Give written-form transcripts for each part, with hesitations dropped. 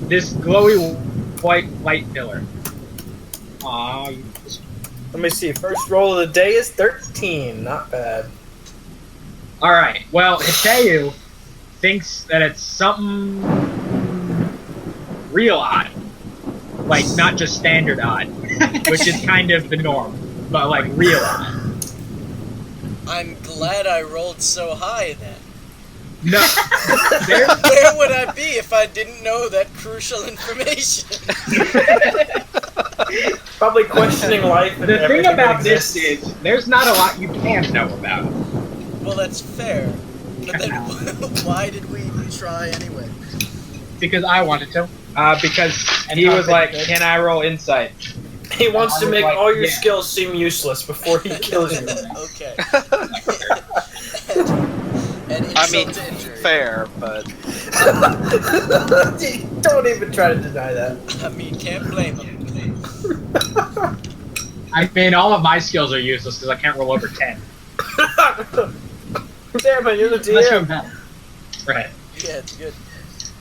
this glowy white light pillar. Aw, Let me see. First roll of the day is 13. Not bad. Alright, well, Hideo thinks that it's something real odd. Like, not just standard odd, which is kind of the norm, but like real odd. I'm glad I rolled so high then. No. Where would I be if I didn't know that crucial information? Probably questioning life and The thing everything about that this exists. is, there's not a lot you can know about it. Well, that's fair. But then why did we try anyway? Because I wanted to. Because he was like, "Can I roll insight?" He wants I to was make like, all your yeah. skills seem useless before he kills you. Okay. and insult to injury. fair, but Don't even try to deny that. I mean, can't blame him. I mean, all of my skills are useless because I can't roll over 10. Damn it, you're the Unless you're DM. better. Right. Yeah, it's good.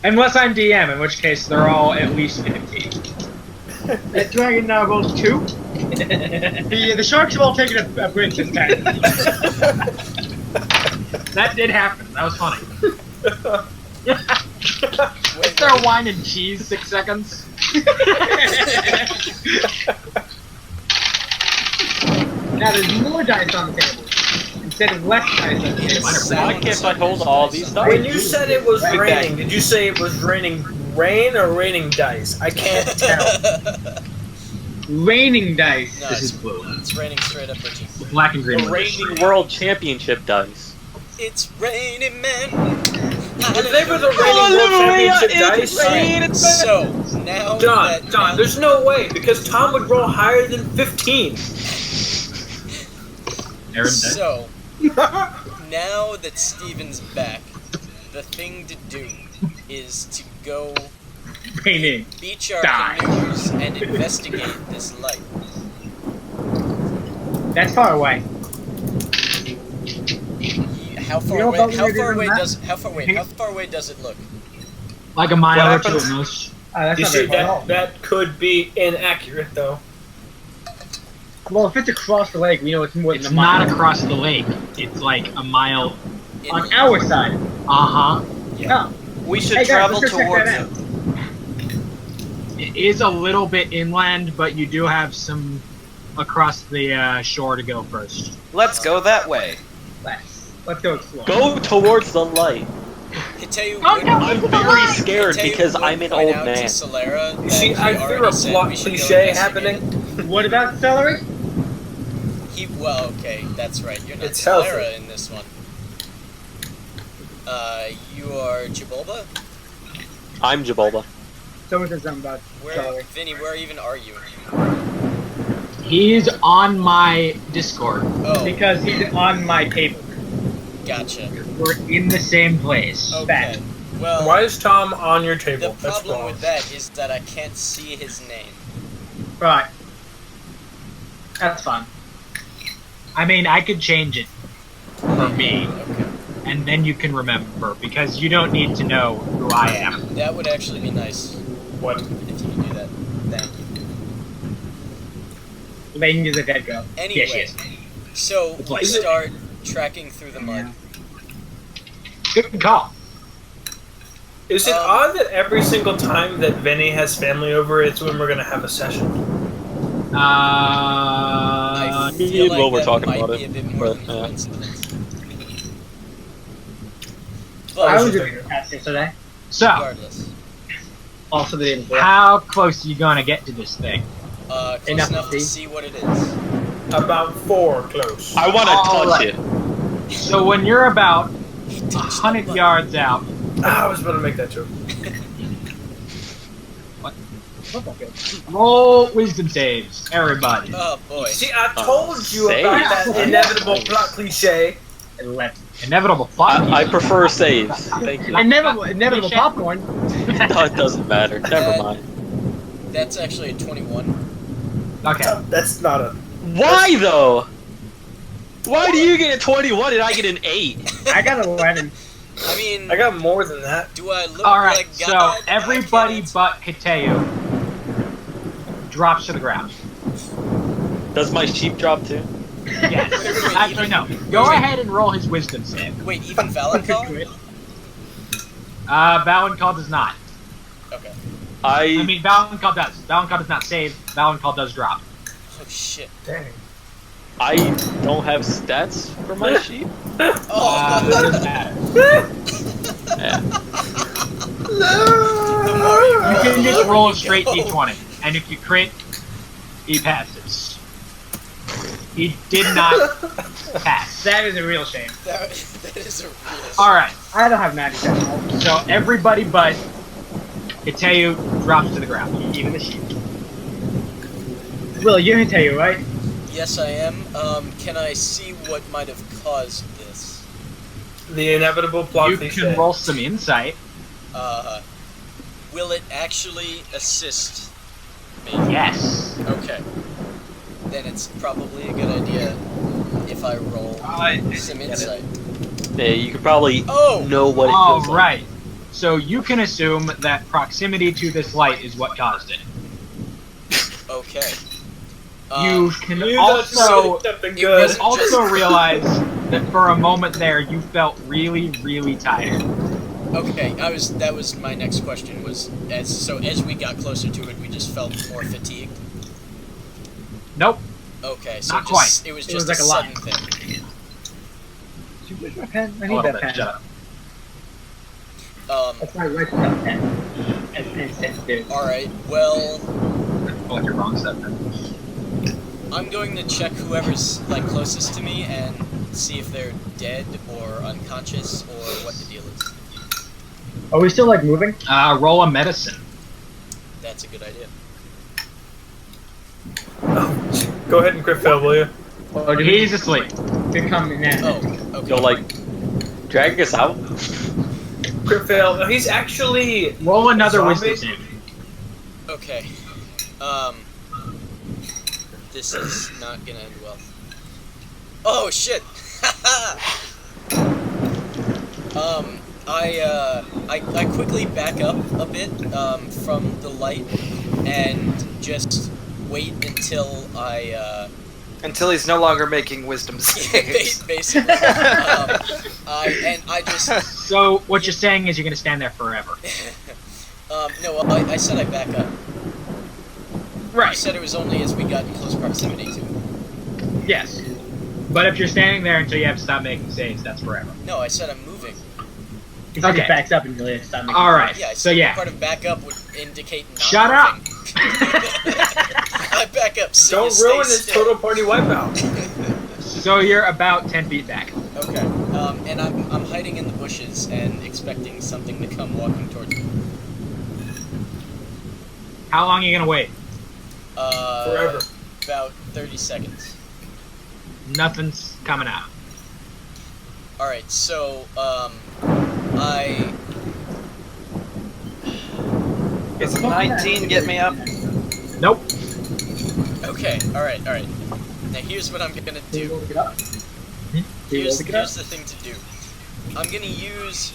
Unless I'm DM, in which case they're all at least 15. That dragon now rolls 2? The sharks have all taken a break this time. That did happen. That was funny. Is there a wine and cheese 6 seconds? Now there's more dice on the table. Instead of less dice on the table. why can't I hold all these dice? When you said it was raining, did you say it was raining rain or raining dice? I can't tell. Raining dice. No, This is blue. It's raining straight up at you. The black and green. The reigning world championship dice. It's raining men. If they were the reigning world championship dice, So, now John, there's no way, because Tom would roll higher than 15. So, now that Steven's back, the thing to do is to go Raining. beach our Die. canoes and investigate this light. That's far away. How far You know away? about How where far you're away going does? How far away? How far away does it look? Like a mile or What two at happens? most. That's You not see, very far. that could be inaccurate, though. Well, if it's across the lake, we know it's more than a mile. It's not across the lake. It's like a mile on our side. Uh-huh. Yeah. We should Hey, guys, travel let's go check towards that it. It is a little bit inland, but you do have some across the shore to go first. Let's go that way. Let's go explore. Go towards the light. Hiteu Oh, would, no. I'm very scared Hiteu because would I'm an point old out man. To Solera You that see, he I fear already a said plot we should go cliche investigate happening. What about celery? it. Well, okay, that's right. You're not It's Solera healthy. in this one. You are Jibulba? I'm Jabulba. Someone said something about celery. Vinny, where even are you? He's on my Discord. Oh, Because he's on my table. gotcha. We're in the same place. Okay. Well, Why is Tom on your the table? That's problem wrong. with that is that I can't see his name. Right. That's fine. I mean, I could change it for me, Okay. and then you can remember, because you don't need to know who I am. That would actually be nice What? if you could do that. Thank you. They can use a dead girl. Anyway, Yeah, she is. so It's we like- start tracking through the mud. Good call. Is it odd that every single time that Vinny has family over, it's when we're gonna have a session? I me feel and like Will were that talking might about be it, a bit more but, than yeah. coincidence. I But was doing your past yesterday. So, regardless, also the day before. How close are you gonna get to this thing? close Enough enough to to see. see what it is. About 4 close. I want to touch Alright. it. So when you're about He touched the 100 button. yards out, I was about to make that joke. roll wisdom saves, everybody. Oh boy. See, I told you Save. about that inevitable plot cliche. Inevitable plot. I prefer saves. Thank you. Inevitable popcorn. No, it doesn't matter. Never mind. That's actually a 21. Okay. That's not a... Why though? Why do you get a 21 and I get an 8? I got 11. I mean, I got more than that. do I look Alright, like so God? everybody but Kateu drops to the ground. Does my sheep drop too? Yes. Wait, Actually, no. Go ahead and roll his wisdom save. Wait, even Valenthal? Valenthal does not. Okay. I mean, Valenthal does. Valenthal does not save. Valenthal does drop. Oh shit. Dang. I don't have stats for my sheep. Oh, It doesn't matter. Yeah. You can just roll a straight d20, and if you crit, he passes. He did not pass. That is a real shame. that is a real. Alright, I don't have 97. so everybody but Kateu drops to the ground. Even the sheep. Will, you're Kateu, right? Yes, I am. Can I see what might have caused this? The inevitable plot You cliche. can roll some insight. Will it actually assist me? Yes. Okay. Then it's probably a good idea if I roll some insight. Yeah, you could probably Oh! know what it All feels right. So you can assume that proximity to this light is what caused it. Okay. You can You also something it good. wasn't- also realize that for a moment there you felt really, really tired. Okay, that was my next question. Was as we got closer to it, we just felt more fatigued. Nope. Okay, so Not just, quite. it was It just was like a a sudden line. thing. Where's my pen? I A need little that bit. pen. Shut up. That's my right stuff pen. And sensitive. All right. Well, Oh, you're wrong stuff. I'm going to check whoever's like closest to me and see if they're dead or unconscious or what the deal is. Are we still like moving? Roll a medicine. That's a good idea. Go ahead and crit fail, will you? Or do He's asleep. we come in there? Oh, okay. You'll like drag us out. Crit fail. No, he's actually. Roll another Zombie? wisdom save. Okay. This is not gonna end well. Oh shit! I quickly back up a bit from the light and just wait until Until he's no longer making wisdom saves. basically. I just So what you're saying is you're gonna stand there forever. no, I said I back up. You Right. said it was only as we got in close proximity to it. Yes. But if you're standing there until you have to stop making saves, that's forever. No, I said I'm moving. He said Okay. he backs up and really stop making Alright. Yeah, I So said yeah. part of back up would indicate not Shut up! moving. I back up. So Don't you ruin stay his still. total party wipeout. So you're about 10 feet back. Okay. And I'm hiding in the bushes and expecting something to come walking towards me. How long are you gonna wait? Forever. About 30 seconds. Nothing's coming out. All right. So Is a 19 get me up? Nope. Okay. All right. Now here's what I'm gonna do. Look it up. Here's the thing to do. I'm gonna use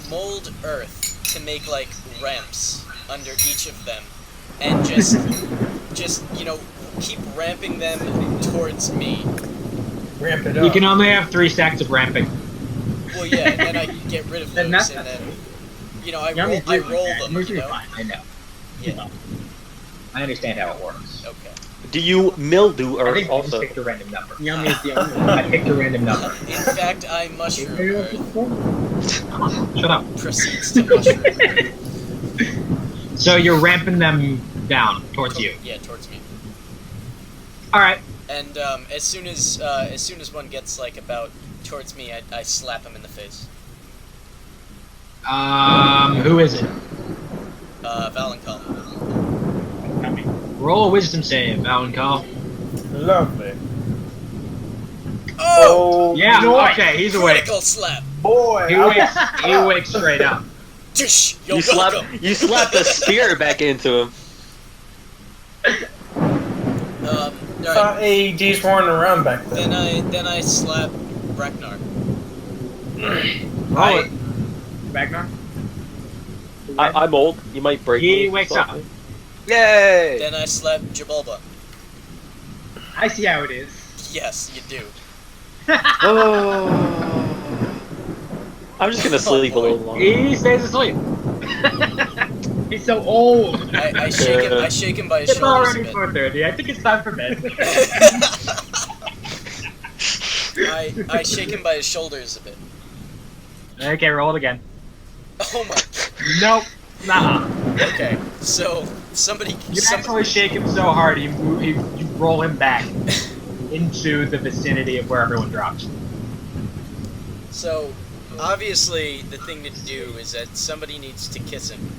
mold earth to make like ramps under each of them, and just keep ramping them towards me. Ramp it up. You can only have 3 stacks of ramping. Well, yeah, and then I get rid of Then those, that's and then I Yummy's roll doing that. them. You're You doing know? fine. I know. Yeah. I understand how it works. Okay. Do you mildew I earth think I just also? picked a random number. Yummy is the only one. I picked a random number. In fact, I mushroom earth Shut up. proceeds to mushroom. So you're ramping them down towards you. Yeah, towards me. Alright. And as soon as one gets like about towards me, I slap him in the face. Who is it? Valenthal. Roll a wisdom save, Valenthal. Lovely. Oh! Yeah, nice. okay, he's awake. Critical slap. Boy, He wakes straight up. Tush, you're You welcome. slap the spear back into him. I thought AEDs weren't around back then. Then I slap Braknar. Roll it. Ragnar? I'm old. You might break me. He wakes up. Yay! Then I slap Jabulba. I see how it is. Yes, you do. Oh. I'm just gonna sleep a little longer. He stays asleep. He's so old. I shake him by his It's shoulders a already bit. 4:30. I think it's time for bed. I shake him by his shoulders a bit. Okay, roll it again. Oh my. Nope. Nah. Okay, so somebody. You actually shake him so hard, you roll him back into the vicinity of where everyone drops. So obviously, the thing to do is that somebody needs to kiss him.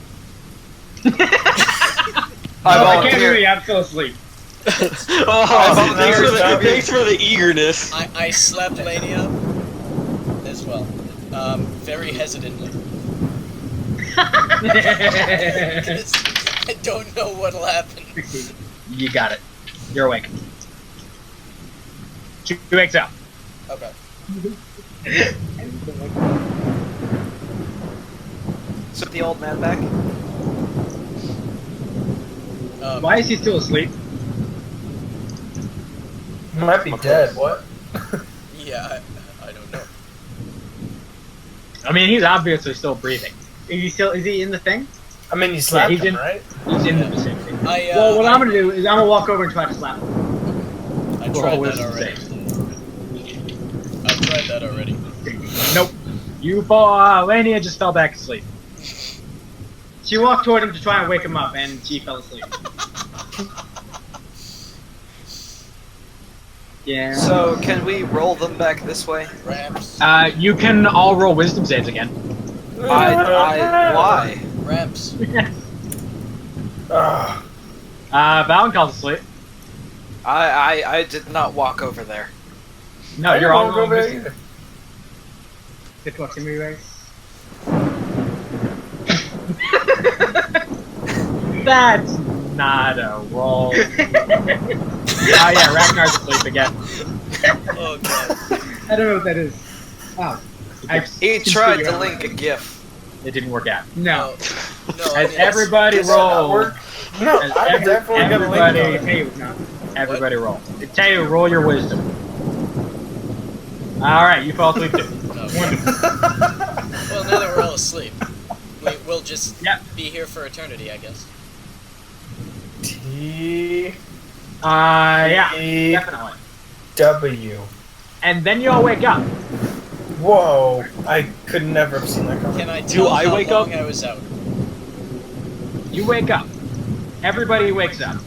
I can't volunteer. really. I'm still asleep. Thanks for the eagerness. I slapped Lania as well, very hesitantly. 'Cause I don't know what'll happen. You got it. You're awake. She wakes up. Okay. So the old man back? Why is he still asleep? He might be dead. What? Yeah, I don't know. I mean, he's obviously still breathing. Is he in the thing? I mean, you slapped he's him, in- right? He's in the vicinity. Well, what I'm gonna do is I'm gonna walk over and try to slap him. I Roll tried that wisdom already. save. I tried that already. Nope. You fall. Lania just fell back asleep. She walked toward him to try and wake him up, and she fell asleep. Yeah. So, can we roll them back this way? Ramps. You can all roll wisdom saves again. Why? Ramps. Ugh. Valenkal's asleep. I did not walk over there. No, I you're didn't all wanna go rolling there wisdom. either. Good proximity race. That's not a roll. Oh yeah, Ragnar's asleep again. Oh god. I don't know what that is. Oh. He tried to link a GIF. It didn't work out. No. No. As everybody Does that not roll. work? No, As I'm definitely gonna link everybody- on it. Hey, no. Everybody roll. Teo, roll your wisdom. Alright, you fall asleep too. Well, now that we're all asleep, we'll just Yep. be here for eternity, I guess. T Yeah, E definitely. W. And then you all wake up. Whoa! I could never have seen that coming. Can I tell I how wake long up? I was out? You wake up. Everybody wakes up.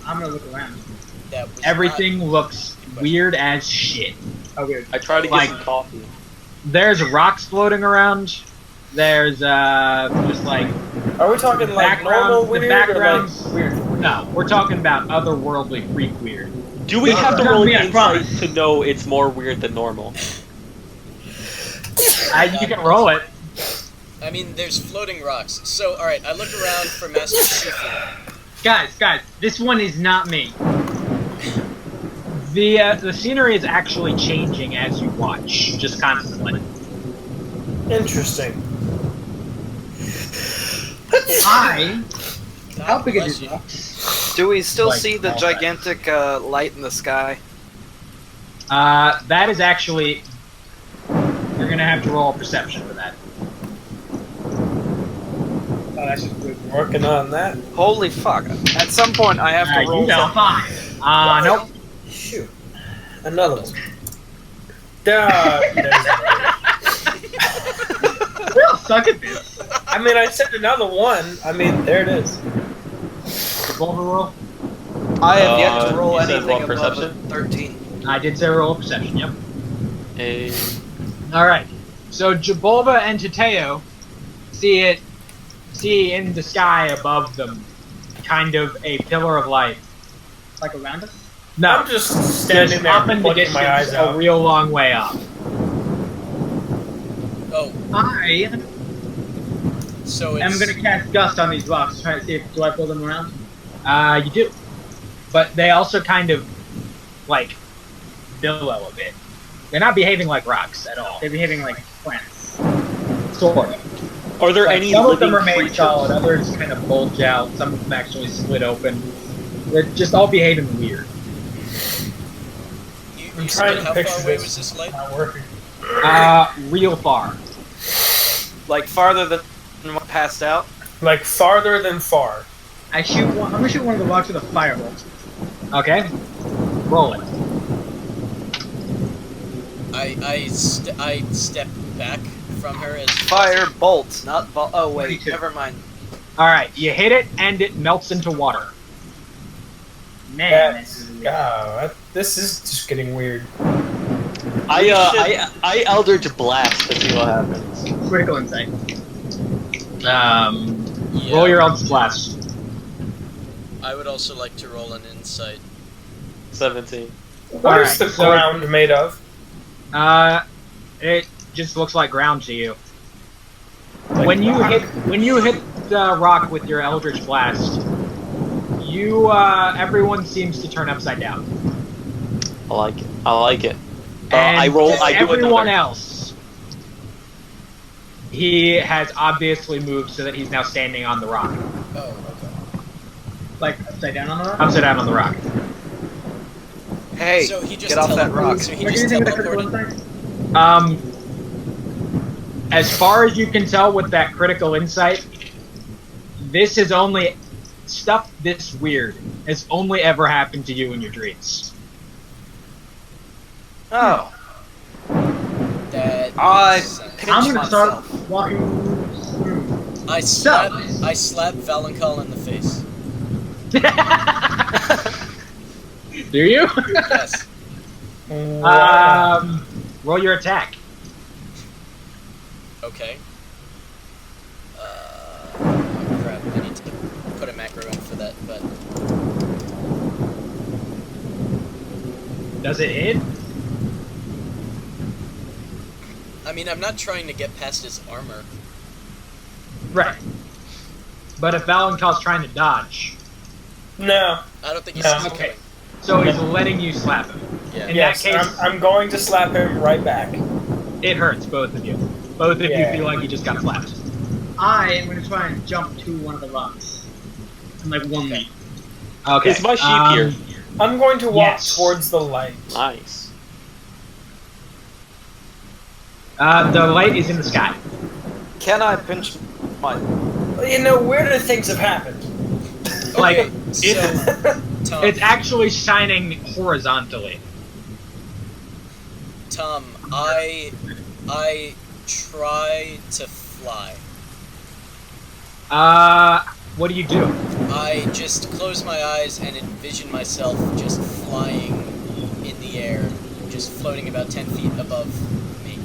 I'm gonna look around. That was Everything looks weird as shit. Oh, weird. I tried to get Like- some coffee. There's rocks floating around. There's just like Are we talking like normal the weird or backgrounds. like weird? no, we're talking about otherworldly freak weird. Do we have to Not roll me, I insight promise. to know it's more weird than normal? You can roll it. I mean, there's floating rocks. So, alright, I look around for Master Shifu. Guys, this one is not me. The scenery is actually changing as you watch, just constantly. Interesting. How big bless is you. this? Do we still Like, see the all gigantic light in the sky? That is actually. You're gonna have to roll a perception for that. Oh, that's just good. Working on that. Holy fuck. At some point I have to roll You know, something. 5. Nope. Shoot. Another one. There's We all suck at this. I mean, I said another one. I mean, there it is. Revolver roll. I have yet to roll you said anything roll above a perception? 13. I did say roll a perception. Yep. A All right. So Jabulba and Tateo see in the sky above them, kind of a pillar of light. Like around us? No, I'm just standing just there, up in the plugging my eyes distance, a out. real long way off. Oh, so it's... I'm gonna cast Gust on these rocks, try to see if do I pull them around? You do, but they also kind of like billow a bit. They're not behaving like rocks at all. They're behaving like plants. Sort sort of. Are there Like, any some of living them remain creatures? solid, others kind of bulge out, some of them actually split open. They're just all behaving weird. I'm You trying said to how picture far away this. was this light? Not working. Real far. Like farther than what passed out. Like farther than far. I'm gonna shoot one of the rocks with a firebolt. Okay? Roll it. I step back from her as Fire bolt, not ball. Oh wait, 22. never mind. Alright, you hit it and it melts into water. Man, This is just getting weird. I Eldritch Blast to see what happens. critical insight. Yeah. Roll your Eldritch Blast. I would also like to roll an insight. 17. What is the ground made of? It just looks like ground to you. When you hit the rock with your Eldritch Blast, everyone seems to turn upside down. I like it. I like it. And I roll. I do everyone another. else, he has obviously moved so that he's now standing on the rock. Oh, okay. Like upside down on the rock? Upside down on the rock. Hey, So he just get off that rock. So he What do you just think of the critical teleported. insight? As far as you can tell with that critical insight, this is only stuff this weird has only ever happened to you in your dreams. Oh, That I makes sense. pinched I'm gonna start myself. walking through. I slap Valenkal in the face. Do you? Yes. Roll your attack. Okay. Oh crap, I need to put a macro in for that, but Does it hit? I mean, I'm not trying to get past his armor. Right. But if Valenkal's trying to dodge, No. I don't think he's No. still Okay. coming. so he's letting you slap him. Yeah. In Yes, that case, I'm going to slap him right back. it hurts both of you. Both of you Yeah. feel like you just got slapped. I am gonna try and jump to one of the rocks. In like 1 leap. Okay. Is my sheep here? I'm going to walk Yes. towards the light. Nice. The light is in the sky. Can I pinch my? You know, weirder things have happened. Like, Okay, it's, Tom, it's actually shining horizontally. Tom, I try to fly. What do you do? I just close my eyes and envision myself just flying in the air, just floating about 10 feet above me.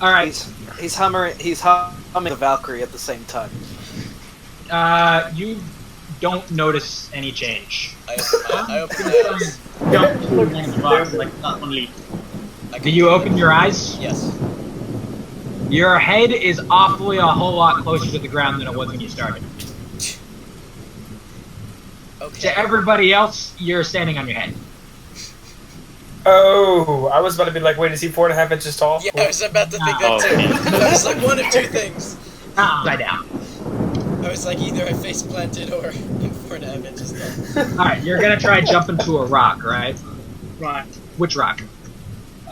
Alright, He's humming the Valkyrie at the same time. you don't notice any change. I open my eyes. Jump to one of the rocks, like not 1 leap. I Do you open your eyes? Yes. Your head is awfully a whole lot closer to the ground than it was when you started. Okay. To everybody else, you're standing on your head. Oh, I was about to be like, wait, is he 4.5 inches tall? Yeah, I was about to think that Oh. too. I was like one of two things. Upside down. I was like either I face planted or I'm 4.5 inches tall. Alright, you're gonna try jumping to a rock, right? Right. Which rock?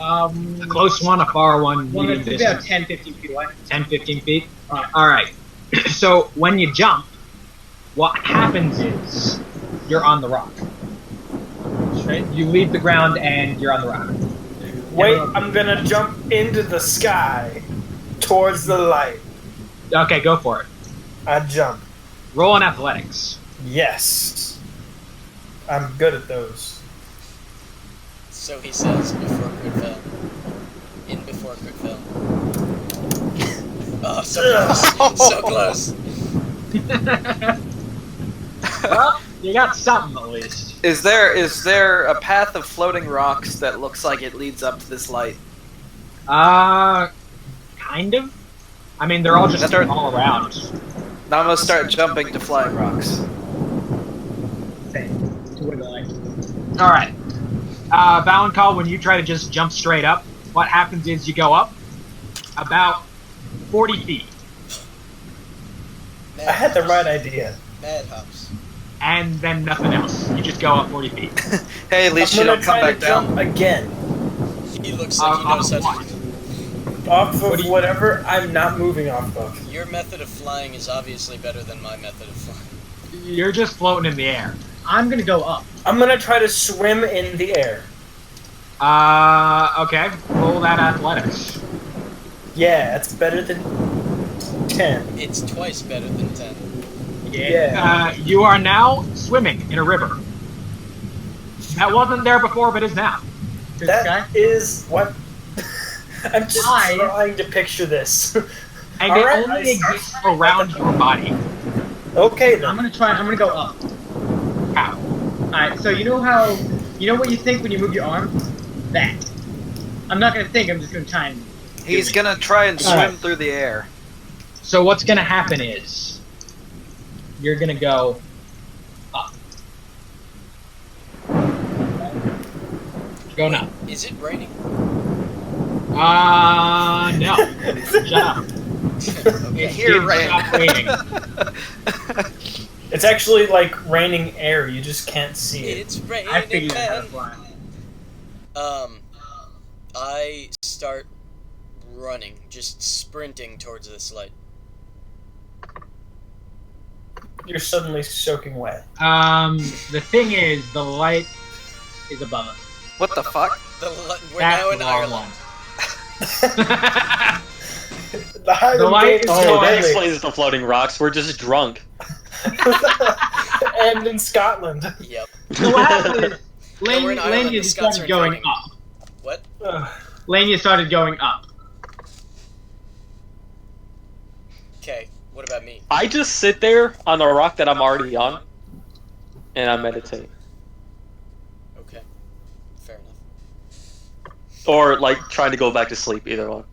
A close one, a far one, One medium that's about distance. 10, 15 feet away. 10, 15 feet? Right. Alright. So, when you jump, what happens is you're on the rock. Right? You leave the ground and you're on the rock. Wait, I'm gonna jump into the sky towards the light. Okay, go for it. I jump. Roll in athletics. Yes. I'm good at those. So he says before crit fail. In before crit fail. Oh, so close. So close. Well, you got something at least. Is there a path of floating rocks that looks like it leads up to this light? Kind of. I mean, they're all just Start- all around. Now I'm gonna start jumping to flying rocks. Same. To where the light. Alright. Valenkal, when you try to just jump straight up, what happens is you go up about 40 feet. Mad I had the hops. right idea. Mad hops. And then nothing else. You just go up 40 feet. Hey, at least I'm you gonna don't come try back to jump down. again. He looks like he knows how What? to. Off What of do you- whatever I'm not moving off of. Your method of flying is obviously better than my method of flying. You're just floating in the air. I'm gonna go up. I'm gonna try to swim in the air. Okay. Roll that athletics. Yeah, it's better than 10. It's twice better than 10. Yeah. You are now swimming in a river. That wasn't there before, but is now. This guy. That is what. I'm just Why? trying to picture this. And All it right, only I start exists swimming around like your body. Okay I'm then. gonna go up. How? Alright, so you know what you think when you move your arm? That. I'm not gonna think, I'm just gonna try and... He's gonna try and swim Alright. through the air. So what's gonna happen is you're gonna go up. Go now. Is it raining? No. Shut up. You Okay. hear Dude, rain. stop raining. It's actually like raining air. You just can't see it. It's raining, I figured out how to man. fly. I start running, just sprinting towards this light. You're suddenly soaking wet. The thing is, the light is above us. What the fuck? We're That's now in the wrong Ireland. The Highland The light Gate is Oh, that Really? explains the floating rocks. We're just drunk. and in Scotland. Yep. So what happened is, we're in Ireland, Lania the just Scots started are going invading. up. What? Ugh. Lania started going up. Okay. What about me? I just sit there on a rock that I'm already on, and I meditate. Okay. Fair enough. Or, like, trying to go back to sleep, either one.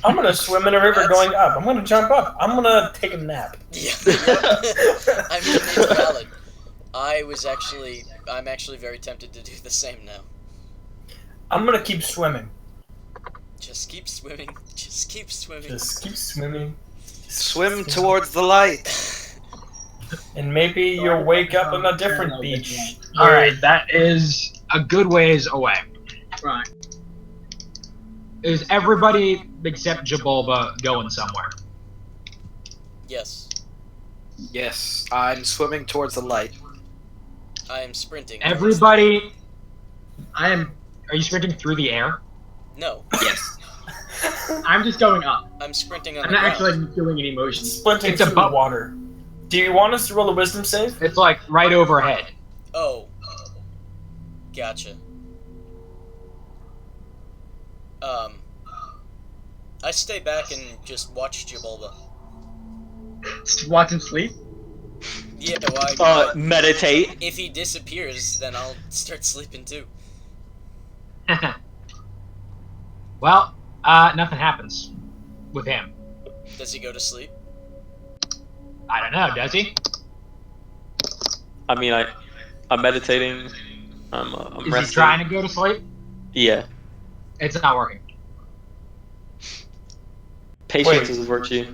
I'm gonna swim in a river going up. I'm gonna jump up. I'm gonna take a nap. Yeah. I mean, it's valid. I'm actually very tempted to do the same now. I'm gonna keep swimming. Just keep swimming. Just keep swimming. Just keep swimming. Swim towards the light. And maybe you'll wake up on a different beach. Alright, that is a good ways away. Right. Is everybody except Jabulba going somewhere? Yes. Yes, I'm swimming towards the light. I am sprinting. Everybody... Are you sprinting through the air? No. Yes. I'm just going up. I'm sprinting on I'm the not ground. actually doing any motion. Splinting It's through above- the water. Do you want us to roll a wisdom save? It's like right overhead. Oh. Gotcha. I stay back and just watch Jabulba. Just watch him sleep. Yeah, why? Meditate. If he disappears, then I'll start sleeping too. Well, nothing happens with him. Does he go to sleep? I don't know, does he? I mean, I'm meditating. I'm Is resting. he trying to go to sleep? Yeah. It's not working. Patience Wait. is a virtue.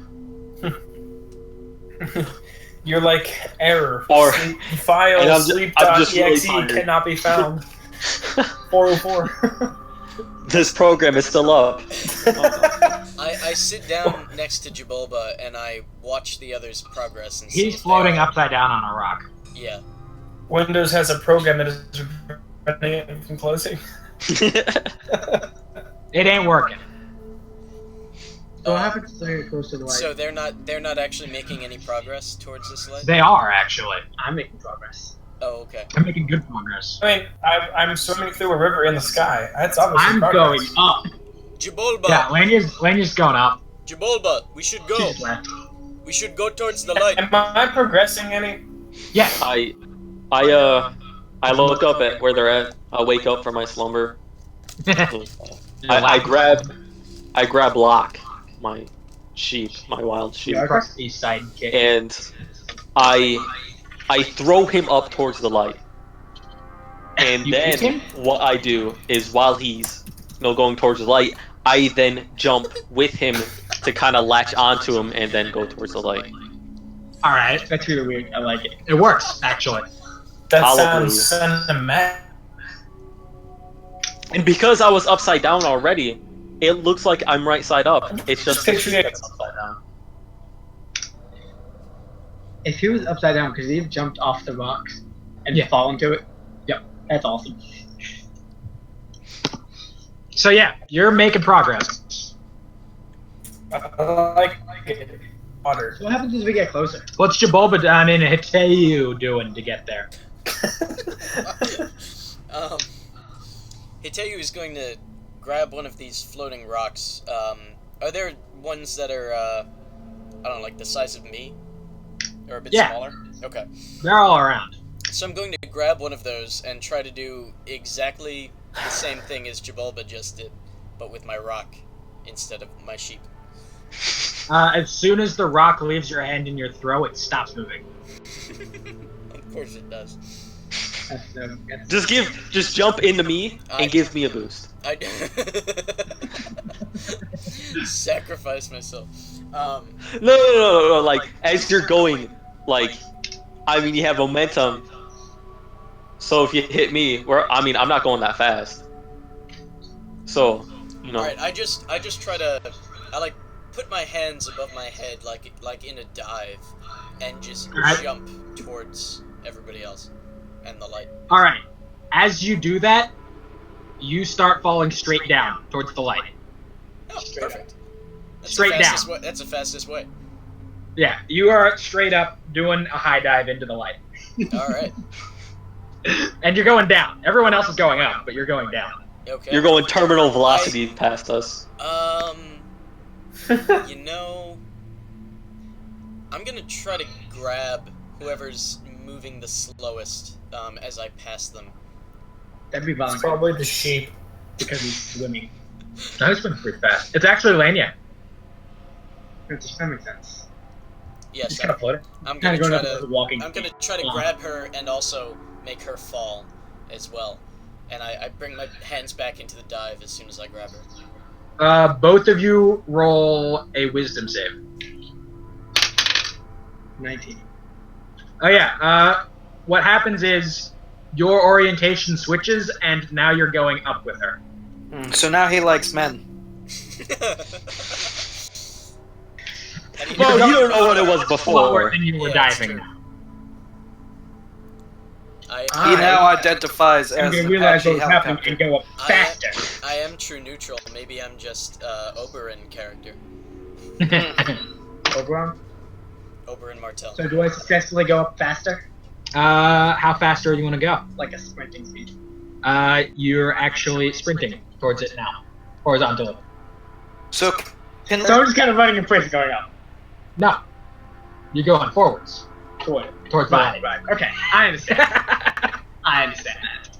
You're like error. Or- Sleep, And file I'm just really sleep.exe tired. cannot be found. 404. This program is still up. I sit down next to Jabulba and I watch the others progress and see He's if they floating are- upside down on a rock. Yeah. Windows has a program that is preventing it from closing. It ain't working. So what happens if I get close to the light? So they're not actually making any progress towards this light? They are, actually. I'm making progress. Oh, okay. They're making good progress. I mean, I'm swimming through a river in the sky. That's obviously I'm progress. going up. Jabulba! Yeah, Lanya's going up. Jabulba, we should go. Jesus, man. We should go towards the light. Am I progressing any? Yeah. I look up at where they're at. I wake up from my slumber. I grab Locke, my sheep, my wild sheep, Yeah. Crusty sidekick. and I throw him up towards the light. And You then kick him? what I do is while he's going towards the light, I then jump with him to kind of latch onto him and then go towards the light. All right, that's really weird. I like it. It works actually. That Hallelujah. sounds cinematic. And because I was upside down already, it looks like I'm right side up. It's just the Picture sheep it. that's upside down. If he was upside down, because he'd jumped off the rocks and Yeah. fallen to it. Yep, that's awesome. So yeah, you're making progress. I like it. Water. So what happens as we get closer? What's Jabolba and Hitayu doing to get there? Hitayu is going to grab one of these floating rocks. Are there ones that are, I don't know, like the size of me? Or a bit smaller? Okay. They're all around. So I'm going to grab one of those and try to do exactly the same thing as Jabolba just did, but with my rock instead of my sheep. As soon as the rock leaves your hand in your throw, it stops moving. Of course it does. Just jump into me and give me a boost. I sacrifice myself. No. Like as you're going, like, I mean, you have momentum. So if you hit me, I'm not going that fast. So, you know. All right, I just try to, put my hands above my head like in a dive, and just jump towards everybody else and the light. All right. As you do that, you start falling straight down towards the light. Oh, perfect. Straight down. That's the fastest way. Yeah, you are straight up doing a high dive into the light. All right. And you're going down. Everyone else is going up, but you're going down. Okay. You're going terminal velocity past us. You know, I'm gonna try to grab whoever's moving the slowest as I pass them. That'd be It's Valentine, probably the sheep. because he's swimming. That was been pretty fast. It's actually Lania. That makes sense. Yes, He's kind of floating. I'm Kind gonna of going try up to. and walking. I'm gonna try to grab her and also make her fall as well. And I bring my hands back into the dive as soon as I grab her. Both of you roll a wisdom save. 19. Oh yeah. What happens is your orientation switches, and now you're going up with her. So now he likes men. Well, you don't know what it was Slower before. than you were Yeah, that's diving. true. He now identifies I'm as going an to realize Apache what was happening helicopter. and go up faster. I am true neutral. Maybe I'm just Oberon character. Oberon. Oberon Martell. So do I successfully go up faster? How fast do you want to go? Like a sprinting speed. You're actually sprinting towards it now, horizontally. So can So I'm just kind of running in place going up. No, you're going forwards Towards towards Right, the light. right. Okay, I understand. I understand that.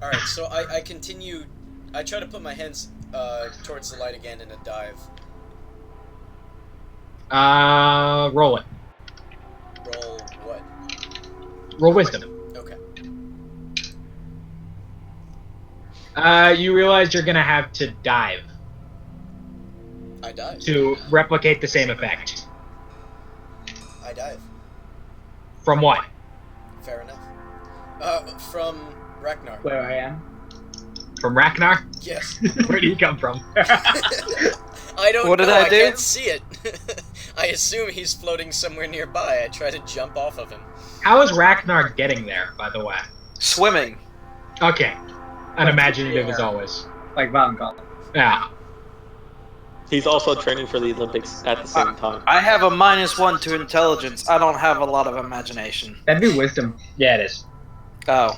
Alright, so I continue. I try to put my hands towards the light again in a dive. Roll it. Roll what? Roll wisdom. Okay. You realize you're gonna have to dive I dive. to replicate the same effect. I dive. From what? Fair enough. From Ragnar. Where I am. From Ragnar? Yes. Where do you come from? I don't What did know. I do? Can't see it. I assume he's floating somewhere nearby. I try to jump off of him. How is Ragnar getting there, by the way? swimming. Okay. Unimaginative as always. Like Valentine. Yeah. He's also training for the Olympics at the same time. I have a -1 to intelligence. I don't have a lot of imagination. That'd be wisdom. Yeah, it is. Oh.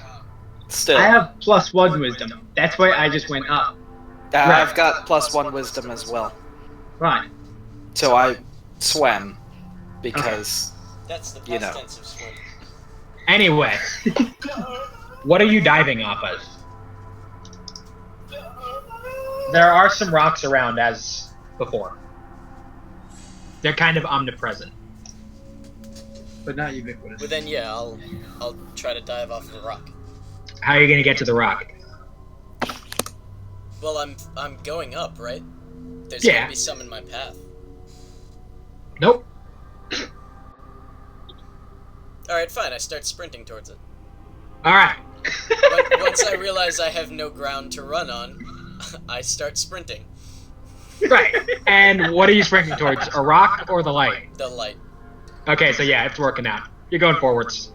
Still. I have +1 wisdom. That's why I just went up. I've got +1 wisdom as well. Right. So I swam. Because, That's the You past know. tense of swim. Anyway. What are you diving off of? There are some rocks around as before. They're kind of omnipresent. But not ubiquitous. But then, yeah, I'll try to dive off the rock. How are you going to get to the rock? Well, I'm going up, right? There's Yeah. gonna be some in my path. Nope. Alright, fine, I start sprinting towards it. Alright. Once I realize I have no ground to run on, I start sprinting. Right. And what are you sprinting towards? A rock or the light? The light. Okay, so yeah, it's working out. You're going forwards.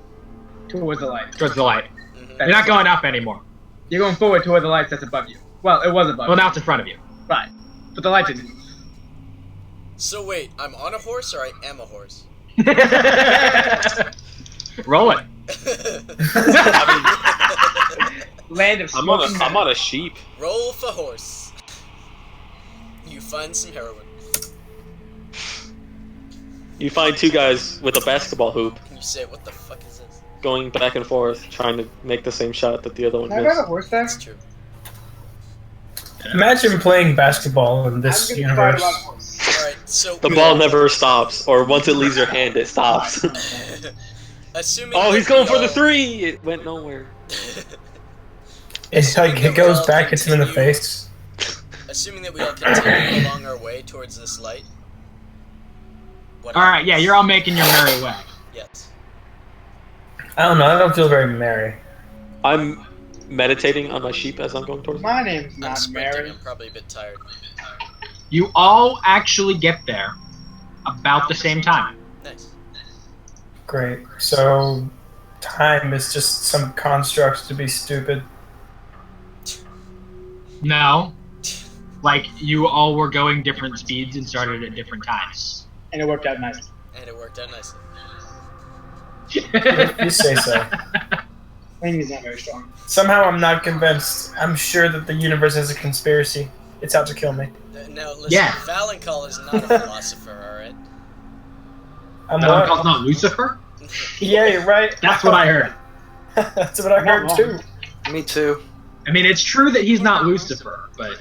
Towards the light. Towards the light. Mhm. You're not going up anymore. You're going forward toward the lights that's above you. Well, it was above Well, you. now it's in front of you. Right. But the light didn't move. So wait, I'm on a horse or I am a horse? Roll it. Land of I'm smoking on a sheep. Roll for horse. You find some heroin. You find two guys with a basketball hoop And you say, what the fuck is this? going back and forth, trying to make the same shot that the other one Can I ride a missed. horse there? That's true. Imagine playing basketball in this I'm gonna try to universe. ride a horse. Alright, so The ball never stops, or once it leaves your hand, it stops. assuming Oh, that he's going we for the all- three! It went nowhere. It's like Assuming that it we goes all back, hits him in the continue- face. Assuming that we all continue along our way towards this light. What Alright, yeah, you're all making your merry way. Yes. I don't know. I don't feel very merry. I'm meditating on my sheep as I'm going towards it. My name's I'm not sprinting, Mary. I'm probably a bit tired. You all actually get there about the same time. Nice. Great. So, time is just some construct to be stupid. No. Like, you all were going different speeds and started at different times. And it worked out nicely. And it worked out nicely. You say so. Laney's not very strong. Somehow I'm not convinced. I'm sure that the universe is a conspiracy. It's out to kill me. Now, listen, Yeah. Valenkal is not a philosopher, alright? I'm Valenkal's what? not Lucifer? Yeah, you're right. That's what I heard. That's what I heard Not too. wrong. Me too. I mean, it's true that he's not Lucifer, but...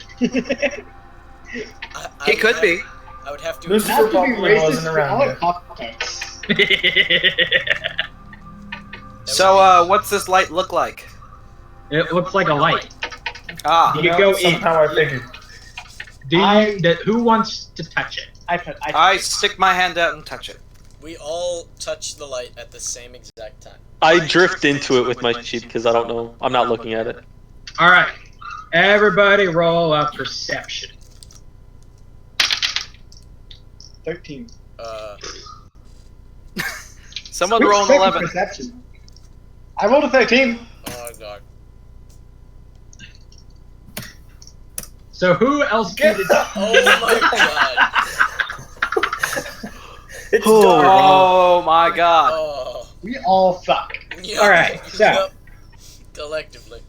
He could be. I would have to. Lucifer Not to be probably racist, wasn't but around I yet. like Pop-Tarts. So, what's this light look like? It looks like a light. Ah, You go in. Somehow I figured. Who wants to touch it? I stick my hand out and touch it. We all touch the light at the same exact time. I drift into it with my sheep because I don't know. I'm not looking at it. Alright. Everybody roll a perception. 13. Someone Who's roll an quick with 11. Perception? I rolled a 13. Oh god. So who else Get did Oh my god. It's Oh. dark. Oh my god. Oh. We all suck. Yep. Alright, so- Yep. Collectively.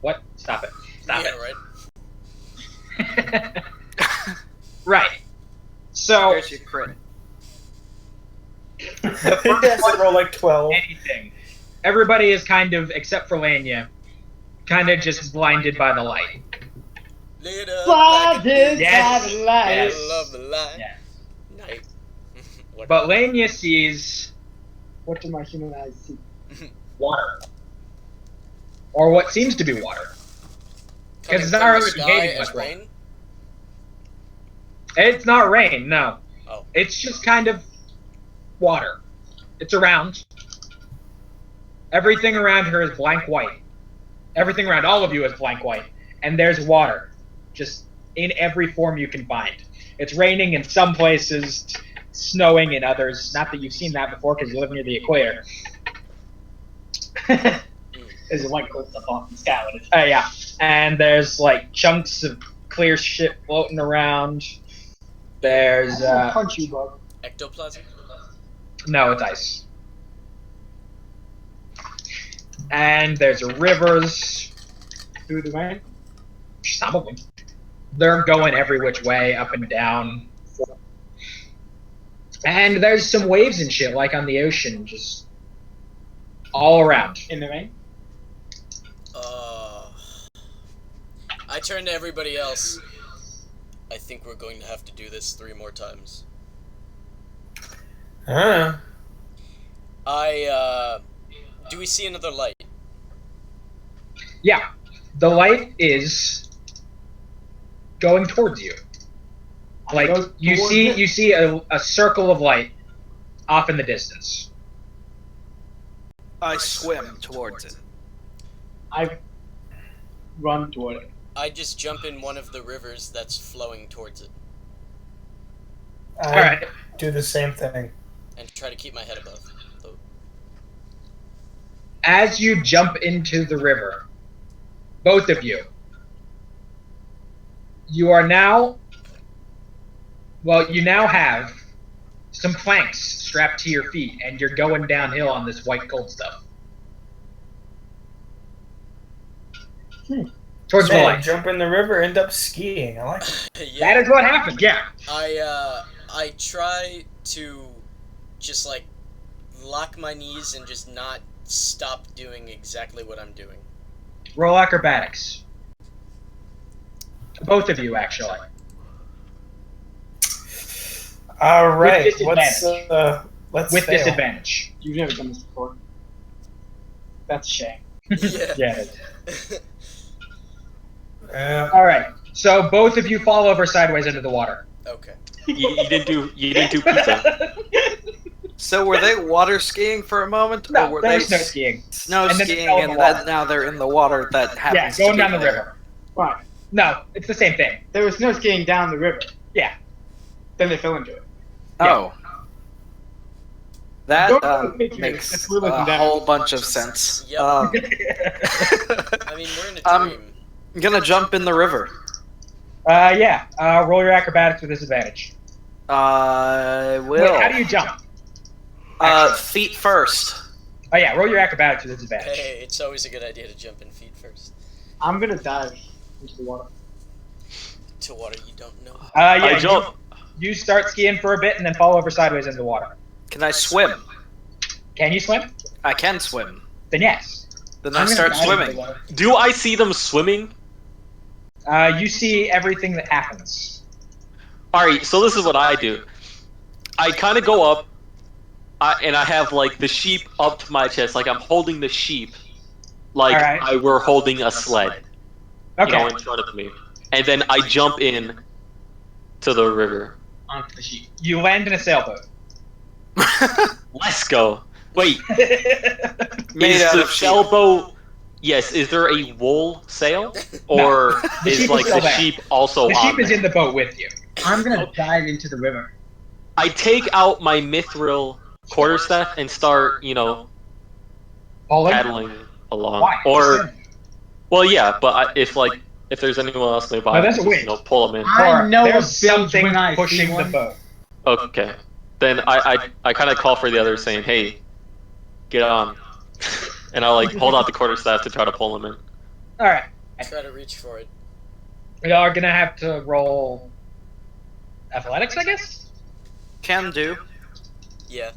What? Stop it. Stop Yeah, right. it. Right. So, There's your crit. It has to roll like 12. anything. Everybody is kind of, except for Lanya, kind of just blinded by the light. Later. Blinded Yes. by the light. Yes. I love the light. Yes. Night. What- But Lanya sees What do my human eyes see? water. Or what seems to be water. Coming it's from not the really sky behaving as like rain. It's not rain, no. Oh. It's just kind of water. It's around. Everything around her is blank white. Everything around all of you is blank white. And there's water. Just in every form you can find. It's raining in some places, snowing in others. Not that you've seen that before because you live near the equator. There's like cool stuff off in the sky. Yeah. And there's like chunks of clear shit floating around. There's I'm gonna punch you, bug. Ectoplasm. no, it's ice. And there's rivers. Through the rain. Some of them. They're going every which way, up and down. And there's some waves and shit, like on the ocean, just all around. In the rain. I turn to everybody else. I think we're going to have to do this 3 more times. Huh. Do we see another light? Yeah. The light is going towards you. Like you see a circle of light off in the distance. I swim towards it. I run toward it. I just jump in one of the rivers that's flowing towards it I Alright. do the same thing. and try to keep my head above the boat. As you jump into the river, both of you, you now have some planks strapped to your feet, and you're going downhill on this white cold stuff. Towards the Man, light. jump in the river, end up skiing. I like it. That is what happened, yeah. I try to just like lock my knees and just not stop doing exactly what I'm doing. Roll acrobatics. Both of you, actually. All right, With let's With fail. disadvantage. You've never done this before. That's a shame. Yeah. Yeah. All Alright, so both of you fall over sideways into the water. Okay. You didn't do pizza. So were they water skiing for a moment, No, or were there they was snow skiing. snow And then skiing, they fell in and the water. that now they're in the water that Yeah, happens going to down be the there. river. Fine. No, it's the same thing. There was snow skiing down the river. Yeah. Then they fell into it. Oh. That Don't look at the picture, makes it's fluid a and down. whole bunch of sense. Yep. Um, I mean, we're in a dream. I'm gonna jump in the river. Yeah. Roll your acrobatics with disadvantage. I will. Wait, how do you jump? Feet first. Oh yeah, roll your acrobatics with disadvantage. Hey, it's always a good idea to jump in feet first. I'm gonna dive into the water. To water you don't know. Yeah, I jump. you start skiing for a bit and then fall over sideways into the water. Can I swim? Can you swim? I can swim. Then yes. Then I'm I gonna start dive into the swimming. water. Do I see them swimming? You see everything that happens. Alright, so this is what I do. I kind of go up, and I have, like, the sheep up to my chest. Like, I'm holding the sheep like Alright. I were holding a sled, Okay. you know, in front of me. And then I jump in to the river. Onto the sheep. You land in a sailboat. Let's go. Wait, Made is out the of sheep. sailboat... Yes, is there a wool sail? Or The sheep is, is like, still the there. sheep also The on sheep is there? in the boat with you. I'm gonna dive into the river. I take out my mithril quarterstaff and start, you know, Paulin? paddling along. Why? Or, well, yeah, but if there's anyone else nearby, No, there's a just, wind. you know, pull them in. I know There's a bilge something when I see pushing the one. boat. Okay, then I kind of call for the others, saying, "Hey, get on," and I like hold out the quarterstaff to try to pull them in. All right. Try to reach for it. We are gonna have to roll athletics, I guess. Can do. Yeah.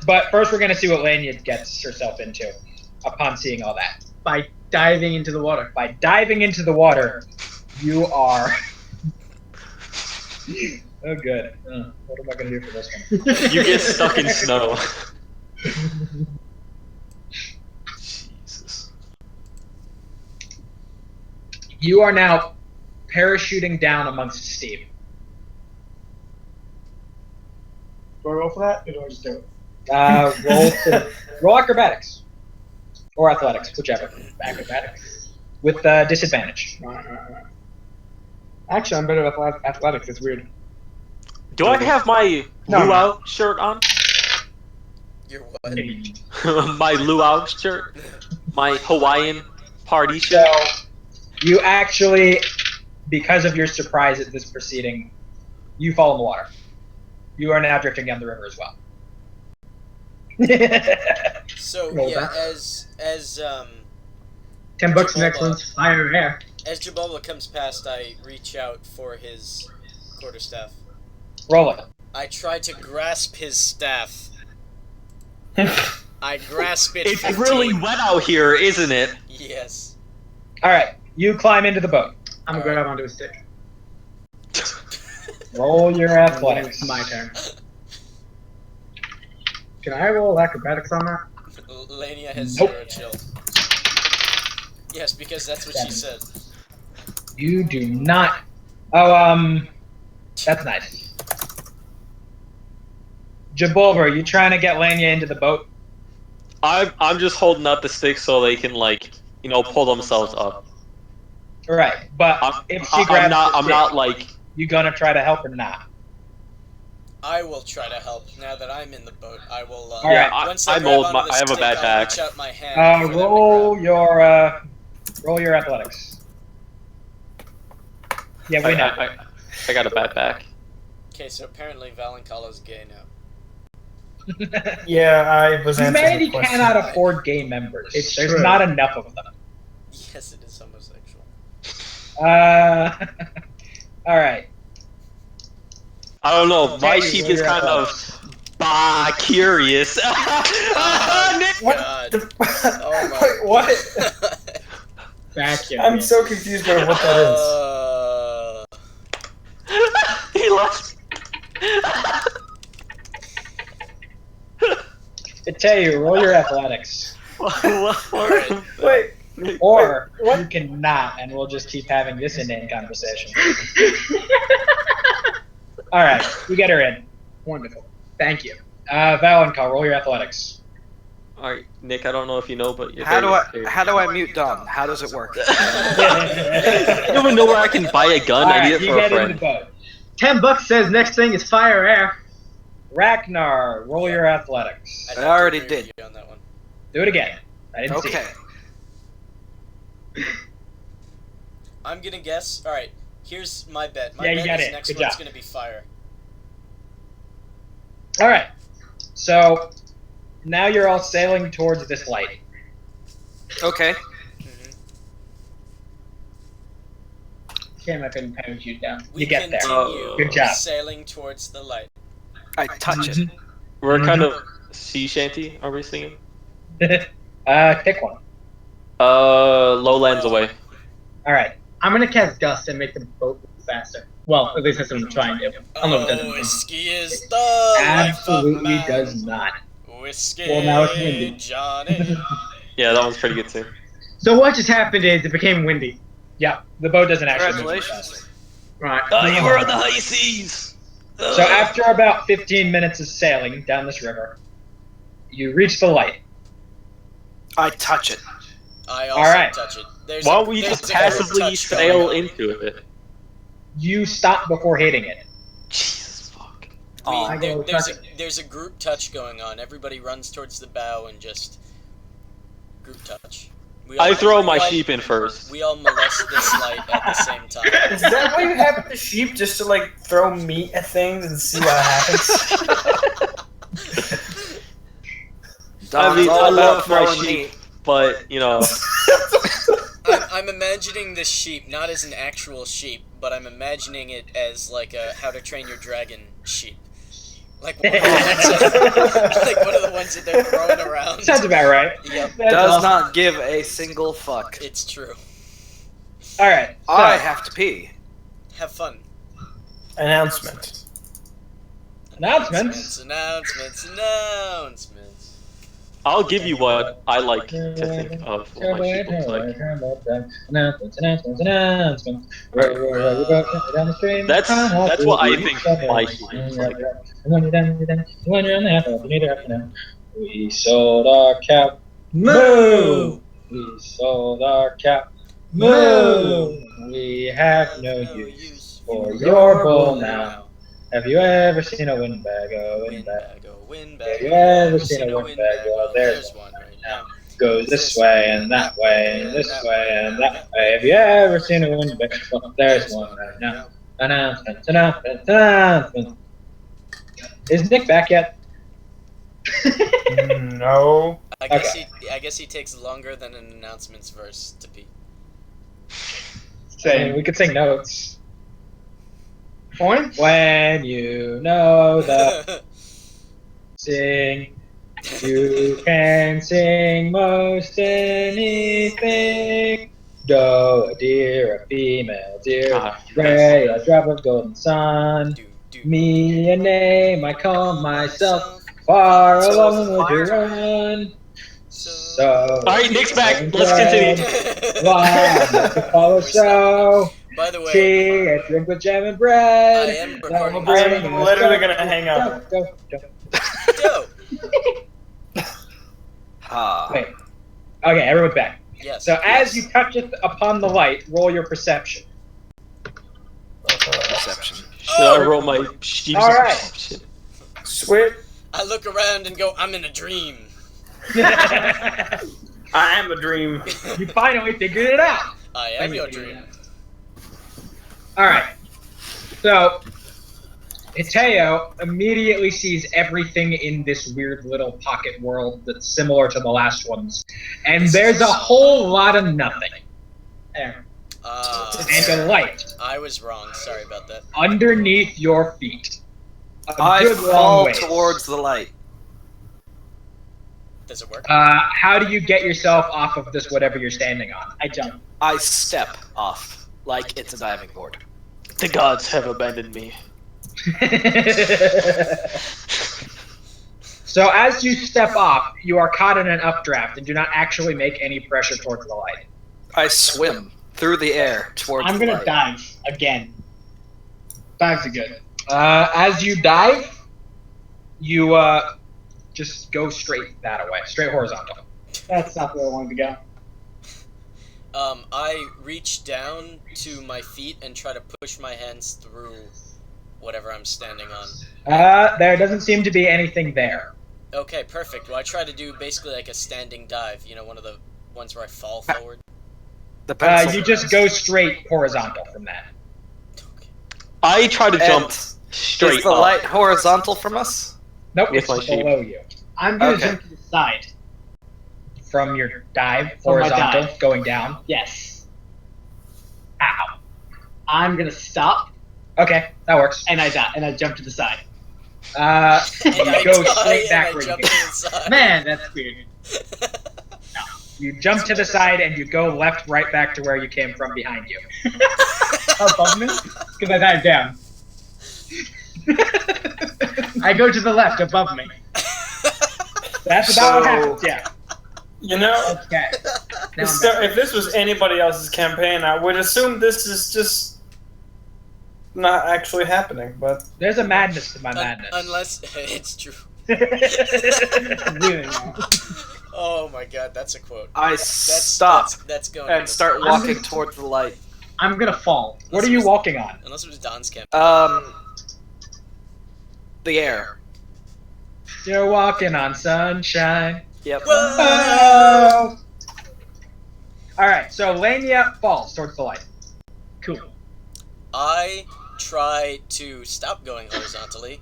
But first, we're gonna see what Lanya gets herself into upon seeing all that. By diving into the water. By diving into the water, you are. Oh, good. What am I gonna do for this one? You get stuck in snow. Jesus. You are now parachuting down amongst steam. Do I roll for that, or do I just do it? Roll acrobatics or athletics, whichever. Acrobatics with disadvantage. Actually, I'm better at athletics. It's weird. Do I have my No. luau shirt on? You're what? My luau shirt, my Hawaiian party So shirt. you actually, because of your surprise at this proceeding, you fall in the water. You are now drifting down the river as well. So Roll yeah, that. as 10 bucks Jabba. next one's fire air. as Jababa comes past, I reach out for his quarterstaff. Roll it. I try to grasp his staff. I grasp it. It's 15. really wet out here, isn't it? Yes. All right, you climb into the boat. I'm gonna grab onto a stick. Roll your athletics. It's my turn. Can I roll acrobatics on that? Lania has Nope. 0 chill. Yes, because that's what she said. You do not. Oh, that's nice. Jabulver, you trying to get Lanya into the boat? I'm just holding up the stick so they can like pull themselves up. Right, but if she grabs I'm not. the I'm stick, not like. you gonna try to help or not? I will try to help now that I'm in the boat. I will. Alright. Once they I'm grab old. onto the I have a stick, bad I'll back. reach out my hand. for them to Roll your athletics. Yeah, we know. I got a bad back. Okay, so apparently Valencala's gay now. Yeah, I was answering Humanity the question. cannot afford gay members. It's There's true. not enough of them. Yes, it is homosexual. Alright. I don't know. My Hey, sheep roll is your kind athletics. of curious. What? God. The... Oh my. Wait, what? Vacuum. I'm so confused by what that He left. I tell you, roll your athletics. Alright. is. Wait. Or Wait, what? you cannot, and we'll just keep having this inane conversation. Alright, you get her in. Wonderful. Thank you. Valencal, roll your athletics. All right, Nick. I don't know if you know, but you're How do I mute Dom? How does it work? I don't even know where I can buy a gun. I need Alright, it you for a get in the friend. boat. $10 says next thing is fire air. Ragnar, roll your athletics. I'd I have to already agree with did. you on that one. Do it again. I didn't see Okay. it. I'm gonna guess. Alright, here's my bet. My Yeah, you bet got is it. next Good one's job. gonna be fire. Alright. So, now you're all sailing towards this light. Okay. Damn, I couldn't pound you down. We You get there. continue Good job. sailing towards the light. I touch it. We're kind of sea shanty. Are we singing? Pick one. Lowlands away. Alright. I'm gonna cast Gust and make the boat move faster. Well, at least that's what I'm trying to. I don't know if it does. Whiskey is the life of Absolutely man. does not. Whiskey, Well, now it's windy. Johnny. Yeah, that one's pretty good too. So what just happened is it became windy. Yeah, the boat doesn't actually move Congratulations. fast. Right. You were on the high seas. So after about 15 minutes of sailing down this river, you reach the light. I touch it. I also Alright. touch it. There's Why a- don't we there's just a group passively touch sail going on. into it? You stop before hitting it. Jesus fuck. I go There's a group touch going on. Everybody runs towards the bow and just group touch. I throw my sheep in first. We all molest this light at the same time. Is that why you have the sheep, just to like throw meat at things and see what happens? Dom's all I about love my throwing sheep, meat. but I'm imagining this sheep not as an actual sheep, but I'm imagining it as like a How to Train Your Dragon sheep. Like one of the ones that they're throwing around. Sounds about right. Yep, That's Does awesome. not give a single fuck. it's true. Alright, so, I have to pee. Have fun. Announcement. announcements. Announcements. I'll give you what I like to think of what my sheep looks like. That's what I think my sheep looks like. We sold our cow. Moo! We sold our cow. Moo! We have no use for your bull now. Have you ever seen a windbag? Windbag. Have you ever seen a windbag? Well, there's one right now. Goes this way and that way and this way and that way. Have you ever seen a windbag? Well, there's one right now. Announcement. Is Nick back yet? No. I guess he takes longer than an announcements verse to pee. Say, we could sing notes. Point? When you know the sing, you can sing most anything. Doe, a deer, a female deer, gray, a drop of golden sun. Me a name I call myself, far along the wood to run. So. All right, Nick's back. Let's continue. Follow show. By the way, Tea, a drink with jam and bread. I am recording. I'm literally gonna hang up. Go. Dope. Wait. Okay, everyone's back. Yes. So as you touch it upon the light, roll your perception. Perception. Should I roll my sheep's All right. perception? Sweet. I look around and go, I'm in a dream. I am a dream. You finally figured it out. I am your dream. Alright. So, Hiteo immediately sees everything in this weird little pocket world that's similar to the last ones. And there's a whole lot of nothing. There. And a light I was wrong. Sorry about that. underneath your feet. A I good long fall ways. towards the light. Does it work? How do you get yourself off of this whatever you're standing on? I jump. I step off like it's a diving board. The gods have abandoned me. So as you step off, you are caught in an updraft and do not actually make any pressure towards the light. I swim through the air towards I'm the gonna light. dive again. Dives are good. As you dive, you just go straight that way, straight horizontal. That's not where I wanted to go. I reach down to my feet and try to push my hands through whatever I'm standing on. There doesn't seem to be anything there. Okay, perfect. Well, I try to do basically like a standing dive. You know, one of the ones where I fall forward. The pencil. You just go straight horizontal from that. Okay. I try to jump And straight is the up. light horizontal from us? Nope, With it's my sheep. below you. I'm gonna Okay. jump to the side. From your dive, From my horizontal, dive. going down. Yes. Ow. I'm gonna stop Okay, that works. and I die and I jump to the side. You And I go die straight and back I where you jump came. to the side. Man, that's weird. You jump to the side and you go left, right back to where you came from behind you. Above me? Because I dive down. I go to the left above me. That's about what So- happens, yeah. You know, Okay. Now I'm back. if this was anybody else's campaign, I would assume this is just not actually happening. But There's a madness to my madness. Unless it's true. Really not. Oh my god, that's a quote. I stop That's going. and start walking towards the light. I'm gonna fall. What are you walking on? Unless it was Don's camp. The air. You're walking on sunshine. Yep. Whoa! Alright, so Lania falls towards the light. Cool. I try to stop going horizontally,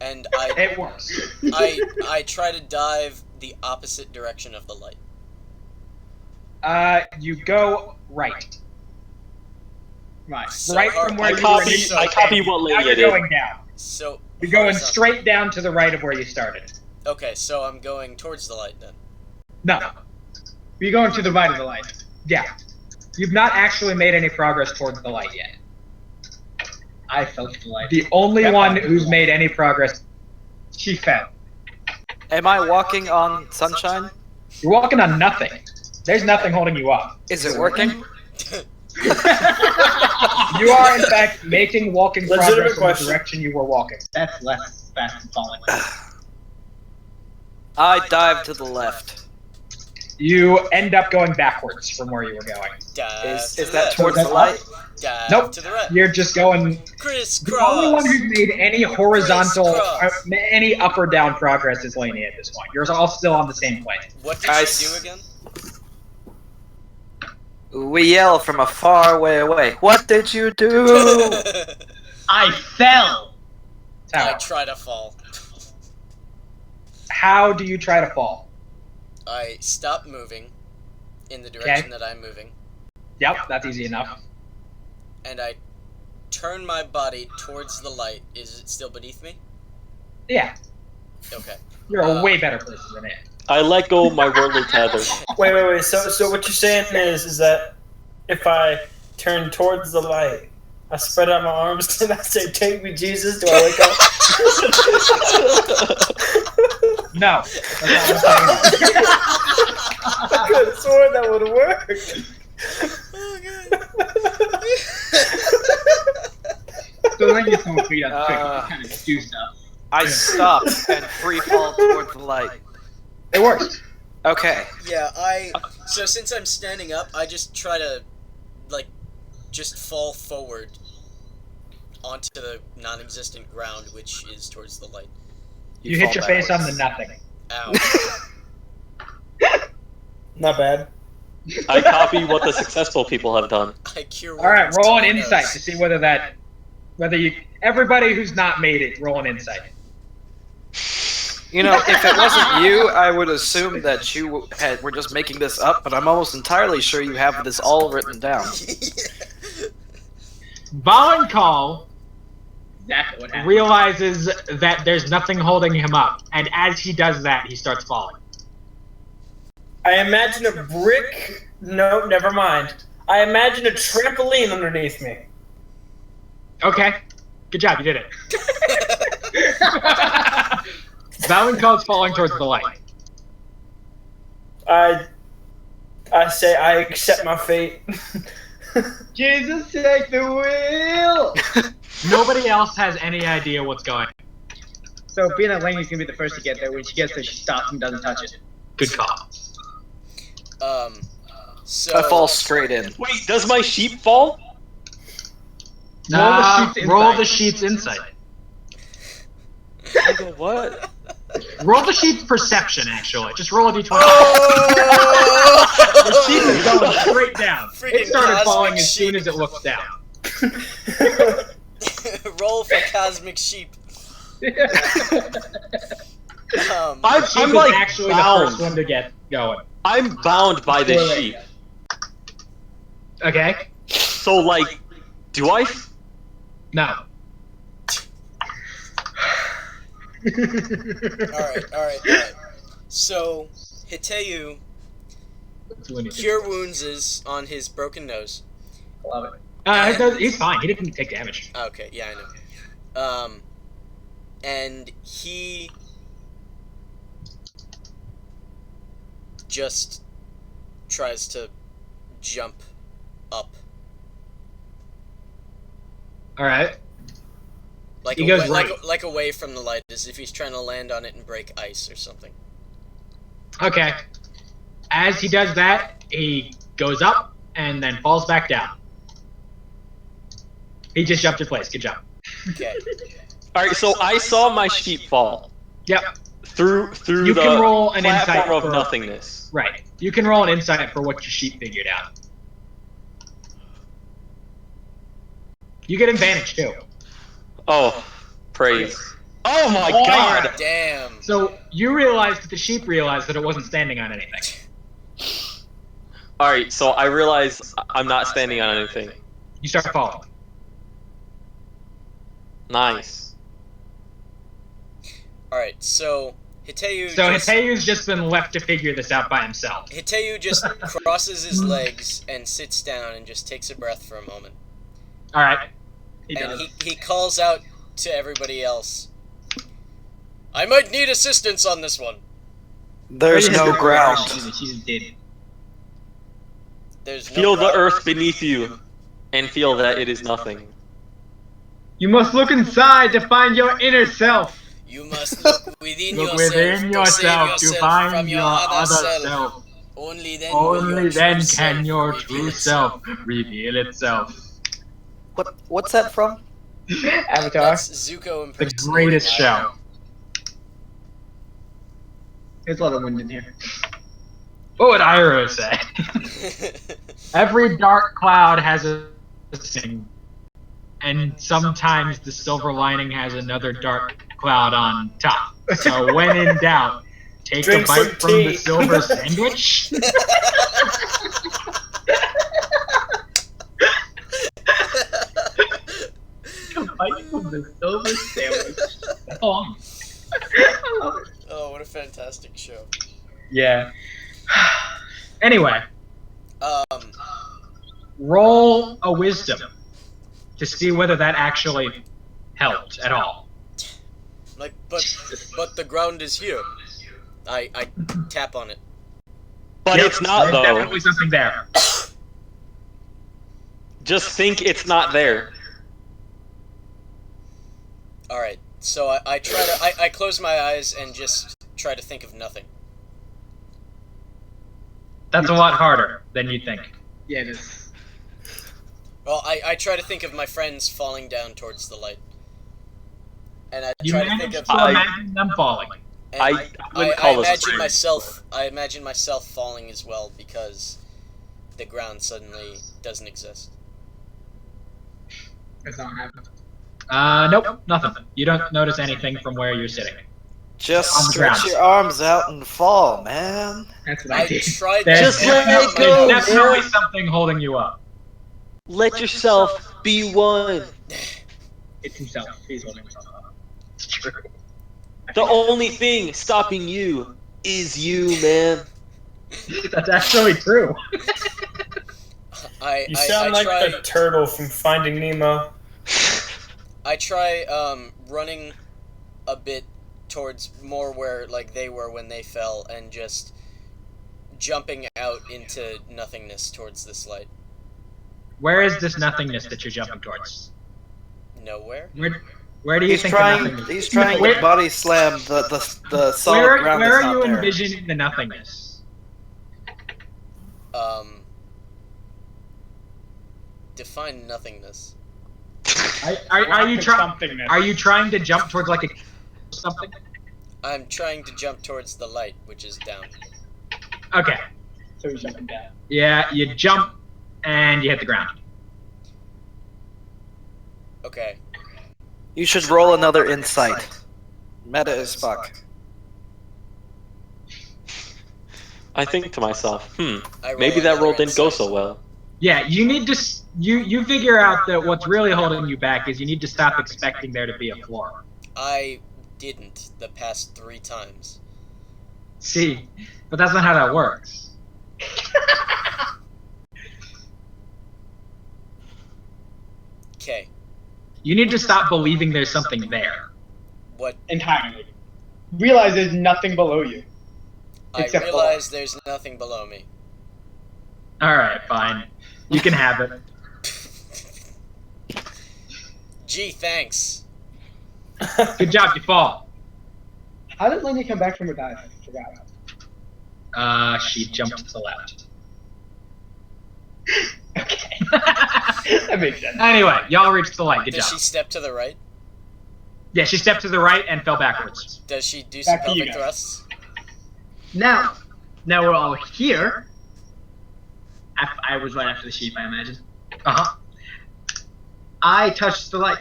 and I It works. I try to dive the opposite direction of the light. You go right. Right. So Right hard- from where I you were copy. initially I copy what Now Lania you're did. going down. So You're going horizontal. straight down to the right of where you started. Okay, so I'm going towards the light then. No. You're going to the right of the light. Yeah. You've not actually made any progress towards the light yet. I felt the light. The only one who's made any progress, she fell. Am I walking on sunshine? You're walking on nothing. There's nothing holding you up. Is it working? You are, in fact, making walking Legitimate progress in the question. direction you were walking. That's less fast than falling. I dive to the left. You end up going backwards from where you were going. Dive Is to the that left. towards the light? Dive Nope. to the right. You're just going. Crisscross. The only one who's made any horizontal, Crisscross. any up or down progress is Lania at this point. You're all still on the same plane. What did I she do s- again? We yell from a far way away. What did you do? I fell! I Tower. try to fall. How do you try to fall? I stop moving in the direction that I'm moving, Yep, that's easy enough. and I turn my body towards the light. Is it still beneath me? Yeah, Okay. you're a way better place than it. I let go of my worldly tether. wait. So what you're saying is that if I turn towards the light, I spread out my arms and I say, "Take me, Jesus." Do I wake up? No. That's not what I'm saying. I could have sworn that would have worked. Oh, God. So then you throw feet up quick, you kind of do stuff. I stop and free fall towards the light. It works. Okay. Yeah, so since I'm standing up, I just try to, like, just fall forward onto the non-existent ground, which is towards the light. You hit fall your face on backwards. the nothing. Ow. Not bad. I copy what the successful people have done. I cure All right, wounds roll to an my insight nose. to see whether you. Everybody who's not made it, roll an insight. You know, if it wasn't you, I would assume that you were just making this up, but I'm almost entirely sure you have this all written down. Valencall Exactly what happened. realizes that there's nothing holding him up, and as he does that, he starts falling. I imagine a brick. No, never mind. I imagine a trampoline underneath me. Okay, good job, you did it. Valencall's falling towards the light. I say I accept my fate. Jesus, take the wheel! Nobody else has any idea what's going on. So being that Laney's gonna be the first to get there, when she gets there, she stops and doesn't touch it. Good call. So I fall straight in. Wait, does my sheep fall? Roll the sheep's insight. What? Roll the sheep's perception, actually. Just roll a d20. Oh! The sheep is going straight down. Freaking It started falling cosmic as soon sheep. as it looked down. Roll for cosmic sheep. I'm Sheep is like actually the bound. first one to get going. I'm bound by this sheep. Okay? So, like, do I? No. Alright. So, Hiteyu cure wounds is on his broken nose. Love it. He's fine. He didn't take damage. Okay, yeah, I know. And he just tries to jump up. Alright. Like, He goes away, right. like away from the light, as if he's trying to land on it and break ice or something. Okay. As he does that, he goes up and then falls back down. He just jumped in place. Good job. Okay. Alright, so I saw my sheep fall Yep. through You the can roll an platform insight of for- nothingness. Right. You can roll an insight for what your sheep figured out. You get advantage too. Oh, praise. Oh my Oh, god! Damn. So you realized that the sheep realized that it wasn't standing on anything. Alright, so I realize I'm not standing on anything. You start falling. Nice. Alright, so Hiteyu So just, Hiteyu's just been left to figure this out by himself. Hiteyu just crosses his legs and sits down and just takes a breath for a moment. Alright. He And does. he calls out to everybody else. I might need assistance on this one. There's no ground. She's dead. There's no Feel the ground. earth beneath you, and feel that it is nothing. You must look inside to find your inner self. You must look within Look yourself, within to save yourself to from find your your other other self. self. Only then, will Only your then true can self your reveal true itself. self reveal itself. What's that from? Avatar. That's Zuko The impersonating greatest show. Iroh. There's a lot of wind in here. What would Iroh say? Every dark cloud has a thing, and sometimes the silver lining has another dark cloud on top. So when in doubt, take Drink a bite some from the tea. silver sandwich. A bite from the silver sandwich. Oh, I love it. Oh, what a fantastic show. yeah. Anyway, Um, roll a wisdom to see whether that actually helped at all. like, but the ground is here. I tap on it. But Yep, it's not, there's though. definitely something there. Just think it's not there. All right. So I try to I close my eyes and just try to think of nothing. That's a lot harder than you think. Yeah, it is. Well, I try to think of my friends falling down towards the light, and I You try to think managed of. to imagine them falling. And I wouldn't call this a imagine spirit. myself. I imagine myself falling as well because the ground suddenly doesn't exist. It's not happening. Nope, nothing. You don't notice anything from where you're sitting. Just On the stretch ground. your arms out and fall, man. That's what I I did. tried There's that. Just let definitely, it go, there's definitely man. something holding you up. Let yourself be one. It's himself. He's holding himself up. It's true. The only thing stopping you is you, man. That's actually true. I You sound I like try, the turtle from Finding Nemo. I try running a bit towards more where like they were when they fell and just jumping out into nothingness towards this light. Where is this nothingness that you're jumping towards? Nowhere. Where do you He's think trying. the nothingness? He's trying Where- to body slam the solid Where, ground where that's are not you there. envisioning the nothingness? Define nothingness. Are you trying to jump towards like a something? I'm trying to jump towards the light, which is down. Okay. So he's jumping down. Yeah, you jump and you hit the ground. Okay. You should roll another insight. Meta as fuck. I think to myself, I roll maybe that roll another didn't go insight. so well. Yeah, you need to you figure out that what's really holding you back is you need to stop expecting there to be a floor. I didn't the past 3 times. See, but that's not how that works. Okay. You need to stop believing there's something there. What? Entirely. Realize there's nothing below you. I Except realize there's nothing below me. Alright, fine. You can have it. Gee, thanks. Good job, you fall. How did Lenny come back from her dive? I forgot. She jumped to the left. Okay. That makes sense. Anyway, y'all reached the light. Good Does job. she step to the right? Yeah, she stepped to the right and fell backwards. Does she do some Back to you pelvic guys. thrusts? Now we're all here. I was right after the sheep, I imagine. Uh-huh. I touched the light.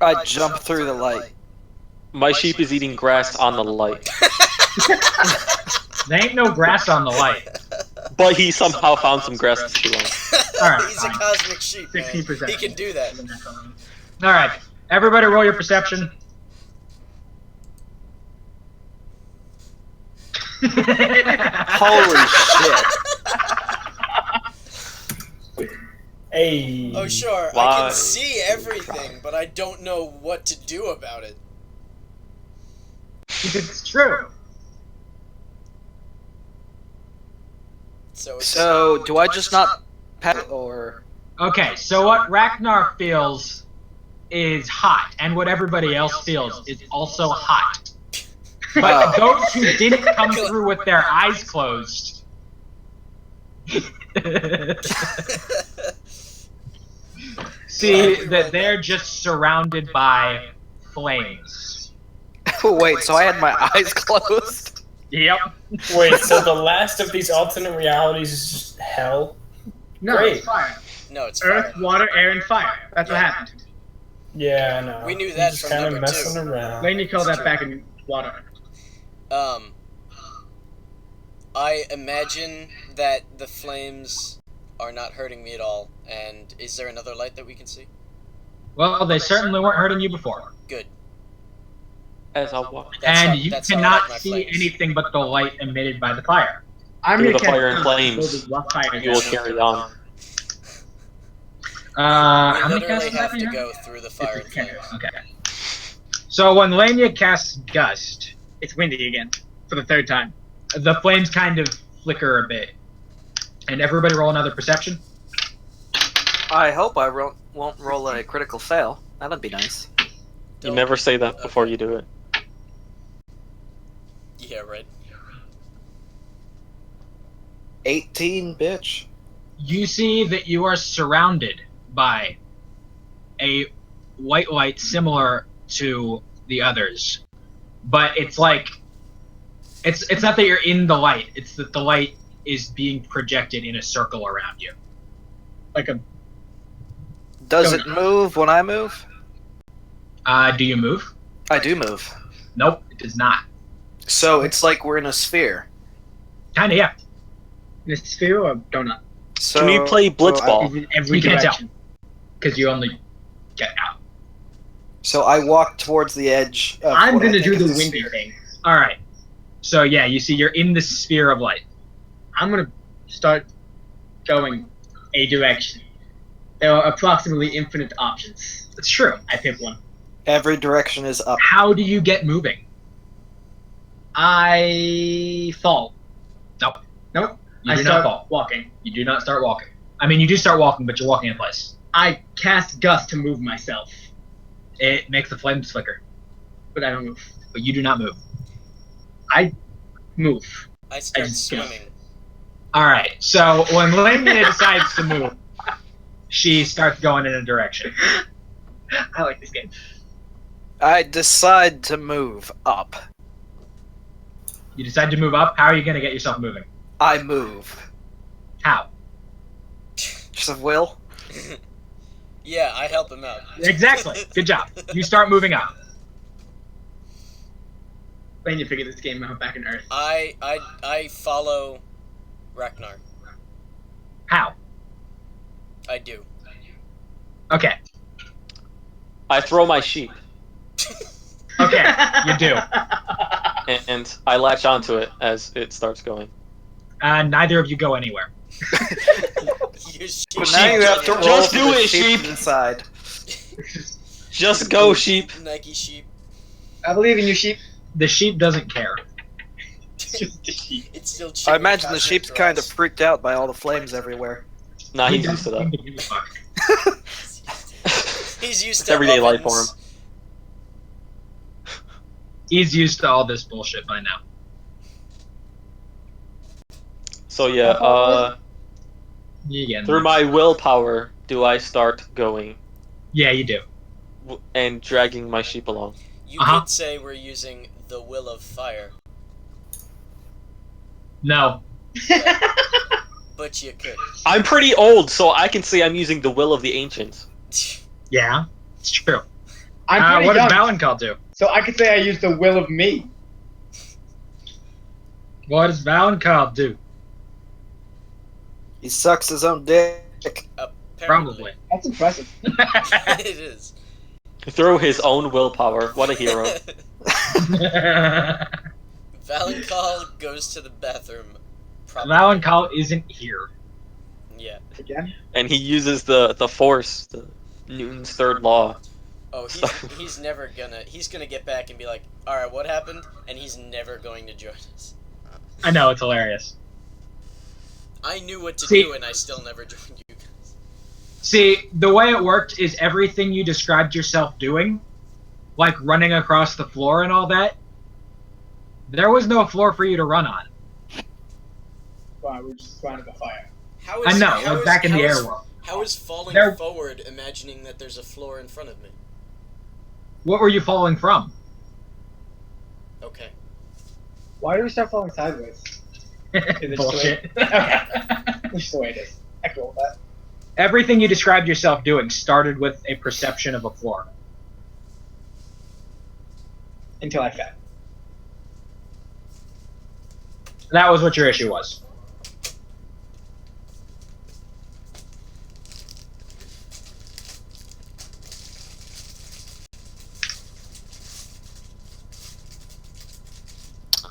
I jump through the light. My sheep is eating grass on the light, There ain't no grass on the light. but he somehow found some grass to chew on. Alright, He's fine. a cosmic sheep, man. 16%. He can do that. Alright, everybody roll your perception. Holy shit. Hey. Oh, sure. I Why? can see everything, but I don't know what to do about it. It's true. So, it's, So, do I just not pat or... Okay, so what Ragnar feels is hot, and what everybody else feels is also hot. But Wow. those who didn't come through with their eyes closed see that they're just surrounded by flames. Wait, so I had my eyes closed? Yep. Wait, so the last of these alternate realities is just hell? No, Great. it's fire. no, it's Earth, fire. water, air, and fire. That's what happened. Yeah, I know. We knew You're that just from kinda number messing 2. around. Laney called that back in water. I imagine that the flames are not hurting me at all. And is there another light that we can see? Well, they certainly weren't hurting you before. Good. As I walk And you that's how I cannot like my see flames. anything but the light emitted by the fire. I'm through gonna the fire and cast flames, rough fire you will down. carry on. We How many literally casts have do to you go through the fire and It's a flames. Okay. So when Lanya casts Gust, It's windy again for the third time. the flames kind of flicker a bit. And everybody roll another perception. I hope I won't roll a critical fail. That'd be nice. You never say that before you do it. Yeah, right. 18, bitch. You see that you are surrounded by a white light similar to the others. But it's like it's not that you're in the light, it's that the light is being projected in a circle around you. Like a Does it move when I move? Do you move? I do move. Nope, it does not. So it's like we're in a sphere. Kinda, yeah. in a sphere or donut. So, Can we play Blitzball? Is it every You can't tell. direction? Because you only get out. So I walk towards the edge. Of I'm what I gonna think do is the a windy sphere. thing. Alright. So yeah, you see you're in the sphere of light. I'm gonna start going a direction. There are approximately infinite options. It's true. I pick one. Every direction is up. How do you get moving? I fall. Nope. Nope. You I do start not fall. walking. You do not start walking. I mean, you do start walking, but you're walking in place. I cast Gust to move myself, It makes the flames flicker, but I don't move. but you do not move. I move. I start just go. swimming. Alright, so when Lamia decides to move, she starts going in a direction. I like this game. I decide to move up. You decide to move up. How are you going to get yourself moving? I move. How? Just a will. Yeah, I help him out. Exactly. Good job. You start moving up. When you figure this game out back in Earth. I follow Ragnar. How? I do. Okay. I throw my sheep, Okay, you do. and I latch onto it as it starts going. Neither of you go anywhere. But now you have to roll Just for do the it, sheep sheep. inside. Just go, sheep. Nike sheep. I believe in you, sheep. The sheep doesn't care. Just the sheep. It's still I imagine the cosmic sheep's to kind of us. freaked out by all the flames everywhere. Nah, He he's used to doesn't that. seem to give a fuck. He's used It's to everyday life for ovens. him. He's used to all this bullshit by now. So yeah, You get through my willpower, do I start going Yeah, you do. and dragging my sheep along? You Uh-huh. could say we're using the will of fire, No. but you could. I'm pretty old, so I can say I'm using the will of the ancients. Yeah, it's true. I'm pretty what young, does Valencall do? so I could say I use the will of me. What does Valencall do? He sucks his own dick. Probably. That's impressive. It is. Through his own willpower. What a hero. Valencall goes to the bathroom. Probably. Valencall isn't here. Yeah. Again? And he uses the force, the Newton's third law. Oh, he's never gonna. He's gonna get back and be like, "All right, what happened?" And he's never going to join us. I know, it's hilarious. I knew what to See- do, and I still never joined you guys. See, the way it worked is everything you described yourself doing, like running across the floor and all that, there was no floor for you to run on. Wow, we're just surrounded by fire. How I is, know, how like is- back in how the is- air world. How is falling There- forward imagining that there's a floor in front of me? What were you falling from? Okay. Why do we start falling sideways? Is it Bullshit. Okay. That's just the way it is. I can roll that. Everything you described yourself doing started with a perception of a floor. Until I fell. That was what your issue was.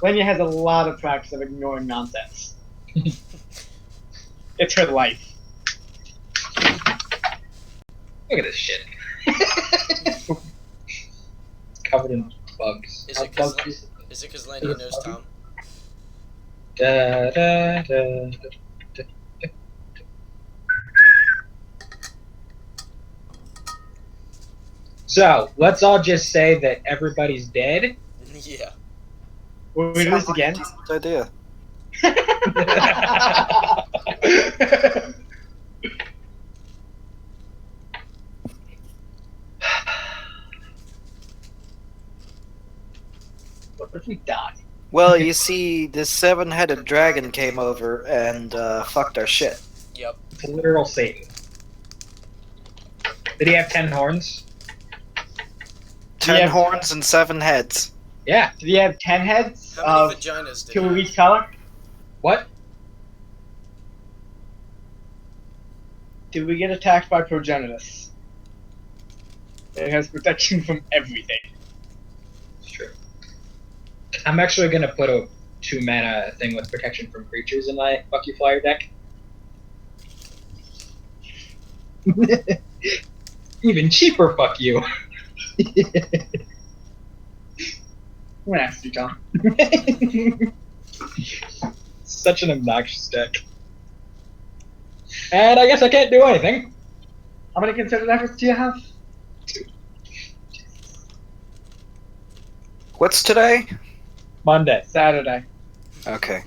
Lenya has a lot of practice of ignoring nonsense. It's her life. Look at this shit. It's covered in bugs. Is it because Lanny knows Tom? Da, da, da, da. So, let's all just say that everybody's dead. Yeah. Will we do this again? Good idea. What if we die? Well, you see, this 7-headed dragon came over and fucked our shit. Yep. Literal Satan. Did he have 10 horns? 10 Yeah. horns and 7 heads. Yeah. Did he have 10 heads? How many vaginas did Two he of have? each color? What? Did we get attacked by Progenitus? It has protection from everything. It's true. I'm actually gonna put a 2-mana thing with protection from creatures in my Fuck You Flyer deck. Even cheaper, fuck you. I'm gonna ask you, Tom. Such an obnoxious deck. And I guess I can't do anything. How many considered efforts do you have? What's today? Monday. Saturday. Okay.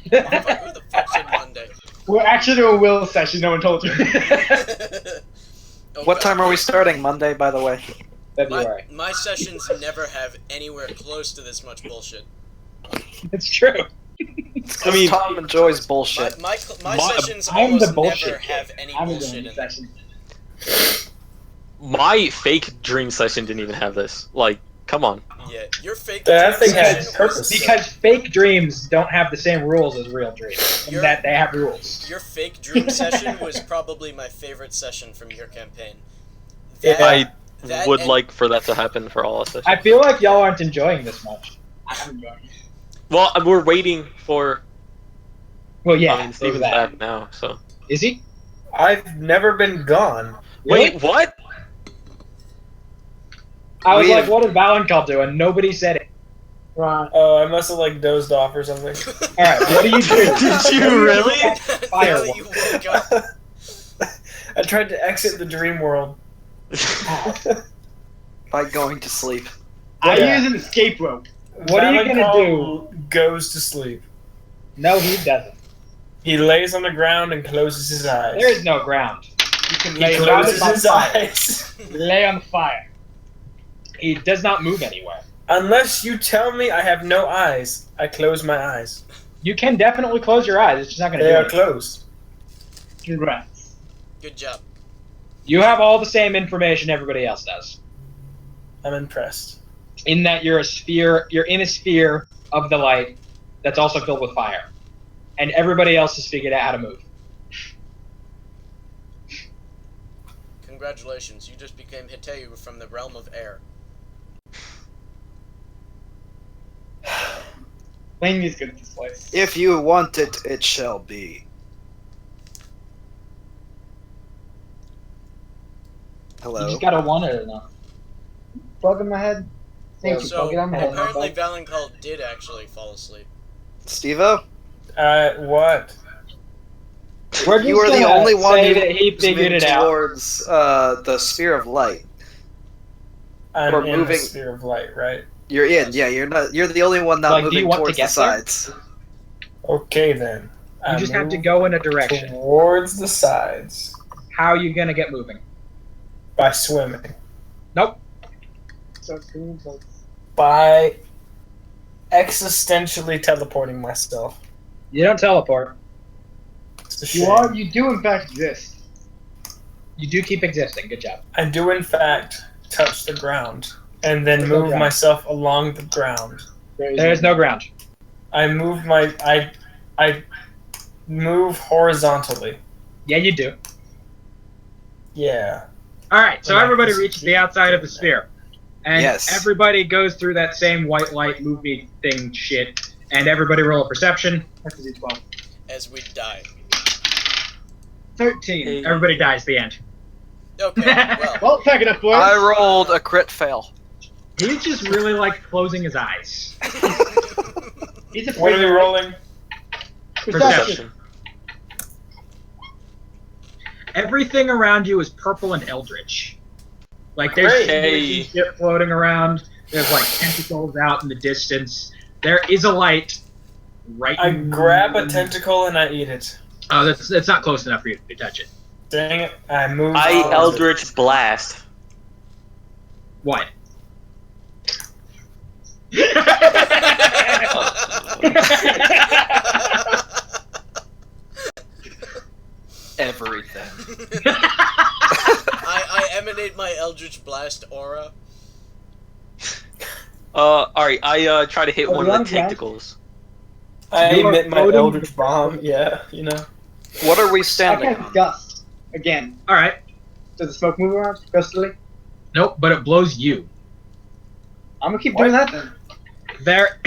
Who the fuck said Monday? We're actually doing a will session, no one told you. Oh, What God. time are we starting Monday, by the way? February. My sessions never have anywhere close to this much bullshit. It's true. I mean, Tom enjoys bullshit. My My- sessions I'm the almost bullshit never kid. have any I'm bullshit doing in this them. session. My fake dream session didn't even have this. Like, come on. Yeah, your fake That dream thing had session purpose. was- Because fake dreams don't have the same rules as real dreams. You're- That they have rules. Your fake dream session was probably my favorite session from your campaign. Yeah. I That would and- like for that to happen for all sessions. I feel like y'all aren't enjoying this much. I'm enjoying it. Well, we're waiting for. Well, yeah, I mean, there's Steven's that. back now, so. Is he? I've never been gone. Wait, what? I was We- like, what did Valenkal do? And nobody said it. Right. Oh, I must have like dozed off or something. Alright, what do you do? Did you really? Fire Now you woke up. I tried to exit the dream world. By going to sleep. I Yeah. use an escape rope. What are you gonna Valenkal goes to sleep. No, he doesn't. He lays on the ground and closes his eyes. There is no ground. You can He lay closes on his fire. eyes. Lay on fire. He does not move anywhere. Unless you tell me I have no eyes, I close my eyes. You can definitely close your eyes. It's just not going to They do are anything. closed. Congrats. Good job. You have all the same information everybody else does. I'm impressed. In that you're a sphere, you're in a sphere of the light that's also filled with fire. And everybody else has figured out how to move. Congratulations, you just became Hiteu from the realm of air. Lane is good at this place. If you want it, it shall be. You Hello? just gotta want it or not. Bug in my head. Thank you. So, Bug it on my head. apparently Valenkal did actually fall asleep. Steve-O? What? We're just You are the gonna only one say who that he figured it out. towards the sphere of light. I'm We're in moving- the sphere of light, right? You're in, yeah. You're not. You're the only one not Like, do you moving want to towards the get there? sides. Okay then. You just have to go in a direction. towards the sides How are you gonna get moving? by swimming. Nope. So it's green, so it's- By existentially teleporting myself. You don't teleport. It's a You shame. are. You do in fact exist. You do keep existing. Good job. I do in fact touch the ground and then There's no move ground. myself along the ground. There's no ground. I move I move horizontally. Yeah, you do. Yeah. Alright, so Yeah, everybody this- reaches the outside of the sphere. And Yes. everybody goes through that same white light movie thing shit. And everybody roll a perception. That's a D12. As we die. 13. Everybody dies at the end. Okay, well, Well, pack it up, boys. I rolled a crit fail. He's just really like closing his eyes. He's a What are we rolling? Perception. Everything around you is purple and eldritch. Like there's Hey. shit floating around. There's like tentacles out in the distance. There is a light right. I grab a tentacle and I eat it. Oh, that's not close enough for you to touch it. Dang it! I move. I towards Eldritch Blast. What? Everything. I emanate my Eldritch Blast aura. Alright, I try to hit one of the Blast? tentacles. I You are emit my floating- Eldritch Bomb. Yeah, you know. What are we I standing cast on? Gust. Again. All right. Does the smoke move around gustily? Nope, but it blows you. I'm gonna keep doing that then. There.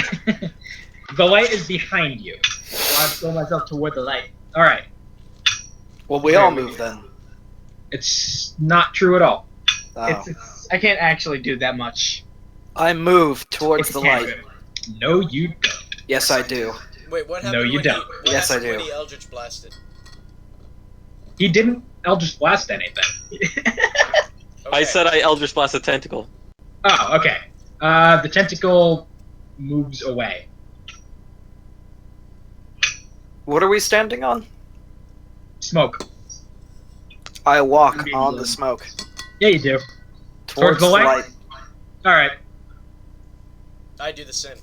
The light is behind you. So I throw myself toward the light. All right. Well, we all move then. It's not true at all. Oh. I can't actually do that much. I move towards It's the a light. cantrip. No, you don't. Yes, I do. Wait, what No, happened you when don't. What Yes, happened I do. when he Eldritch Blasted? He didn't Eldritch Blast anything. I said I Eldritch Blast a tentacle. Oh, okay. The tentacle moves away. What are we standing on? Smoke. I walk on the smoke. Yeah, you do. Towards the the light? light. All right. I do the same.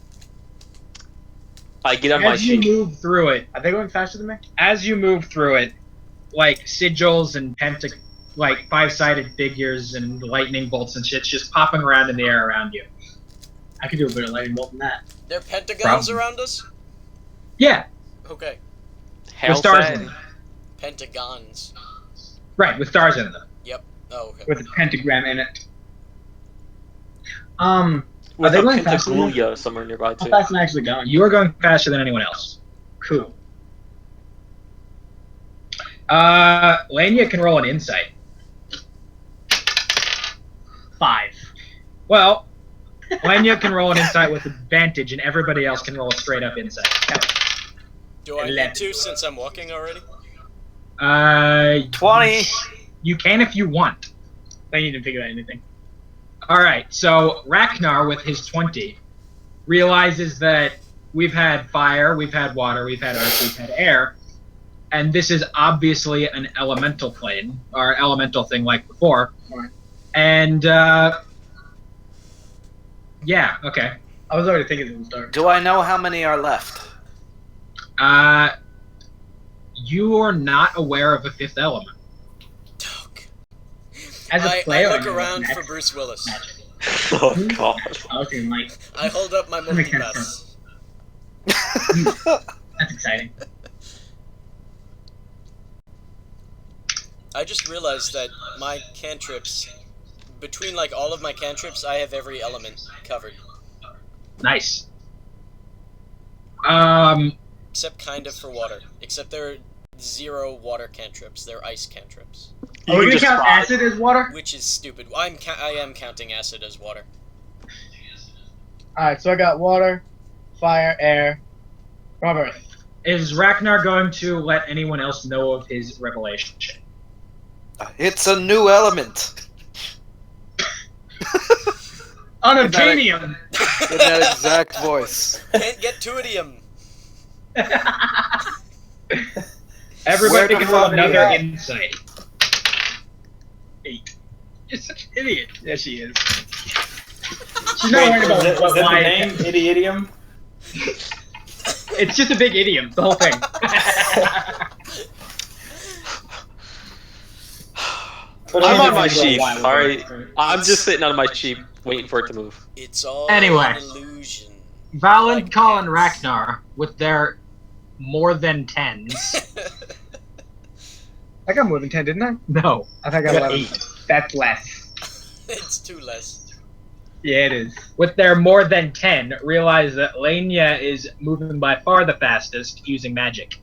I get on my As you sheep. move through it, Are they going faster than me? as you move through it, like sigils and like five-sided figures and lightning bolts and shit's just popping around in the air around you. I could do a bit of lightning bolt than that. There are pentagons Problem. around us? Yeah, Okay. How with stars fast? in them. Pentagons. Right, with stars in them, Oh, okay. with a pentagram in it. With they a going faster than me? Pentaglulia somewhere nearby How too. fast am I actually going? You are going faster than anyone else. Cool. Lanya can roll an insight. 5. Well, Lanya can roll an insight with advantage, and everybody else can roll a straight up insight. Do I 11. need to since I'm walking already? 20. You can if you want. I need to figure out anything. All right, so Ragnar with his 20 realizes that we've had fire, we've had water, we've had earth, we've had air, and this is obviously an elemental plane or elemental thing like before. Right. And yeah, okay. I was already thinking it was dark. Do I know how many are left? You are not aware of a fifth element. As a I player, look I know around it's for Bruce Willis. magic. Oh god. I was thinking like, I hold up my That makes multipass. that's exciting. I just realized that my cantrips, between like all of my cantrips, I have every element covered. Nice. Except kind of for water. Except there are 0 water cantrips. They're ice cantrips. Are we You gonna can count just acid as water? Which is stupid. I am counting acid as water. Alright, so I got water, fire, air, rubber. Is Ragnar going to let anyone else know of his revelation? It's a new element. Unobtainium! In that exact voice. Can't get to idiom. Everybody Where can the roll fuck are you another at? insight. 8. You're such an idiot. Yeah, she is. Wait, She's not worried about is that what the why. name? Idiom? It's just a big idiom, the whole thing. I'm on my Sheep. sheep, alright? I'm just sitting on my sheep, waiting for it to move. It's all Anyway. an illusion. Valen, Like Call, and ants. Ragnar, with their more than 10s. I got more than 10, didn't I? No, I think I you got got 11. 8. That's less. It's 2 less. Yeah, it is. With their more than 10, realize that Lanya is moving by far the fastest using magic.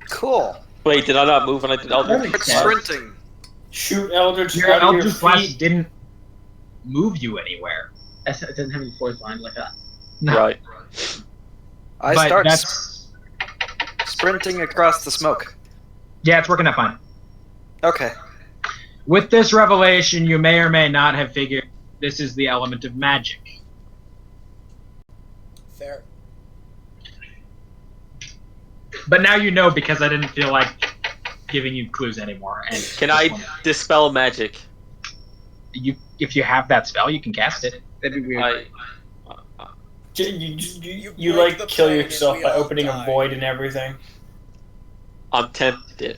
Cool. Wait, did I not move when I did Eldritch? That makes It's sense. sprinting. Shoot Eldritch Your out of your Eldritch Blast feet. didn't. move you anywhere. It doesn't have any force line like that. No. Right. I But start that's sprinting across the smoke. yeah, it's working out fine. Okay. With this revelation, you may or may not have figured this is the element of magic. Fair. But now you know because I didn't feel like giving you clues anymore. And Can I dispel magic? if you have that spell, you can cast it. That'd be weird. You break like the kill plane yourself and by we all opening die. a void and everything. I'm tempted.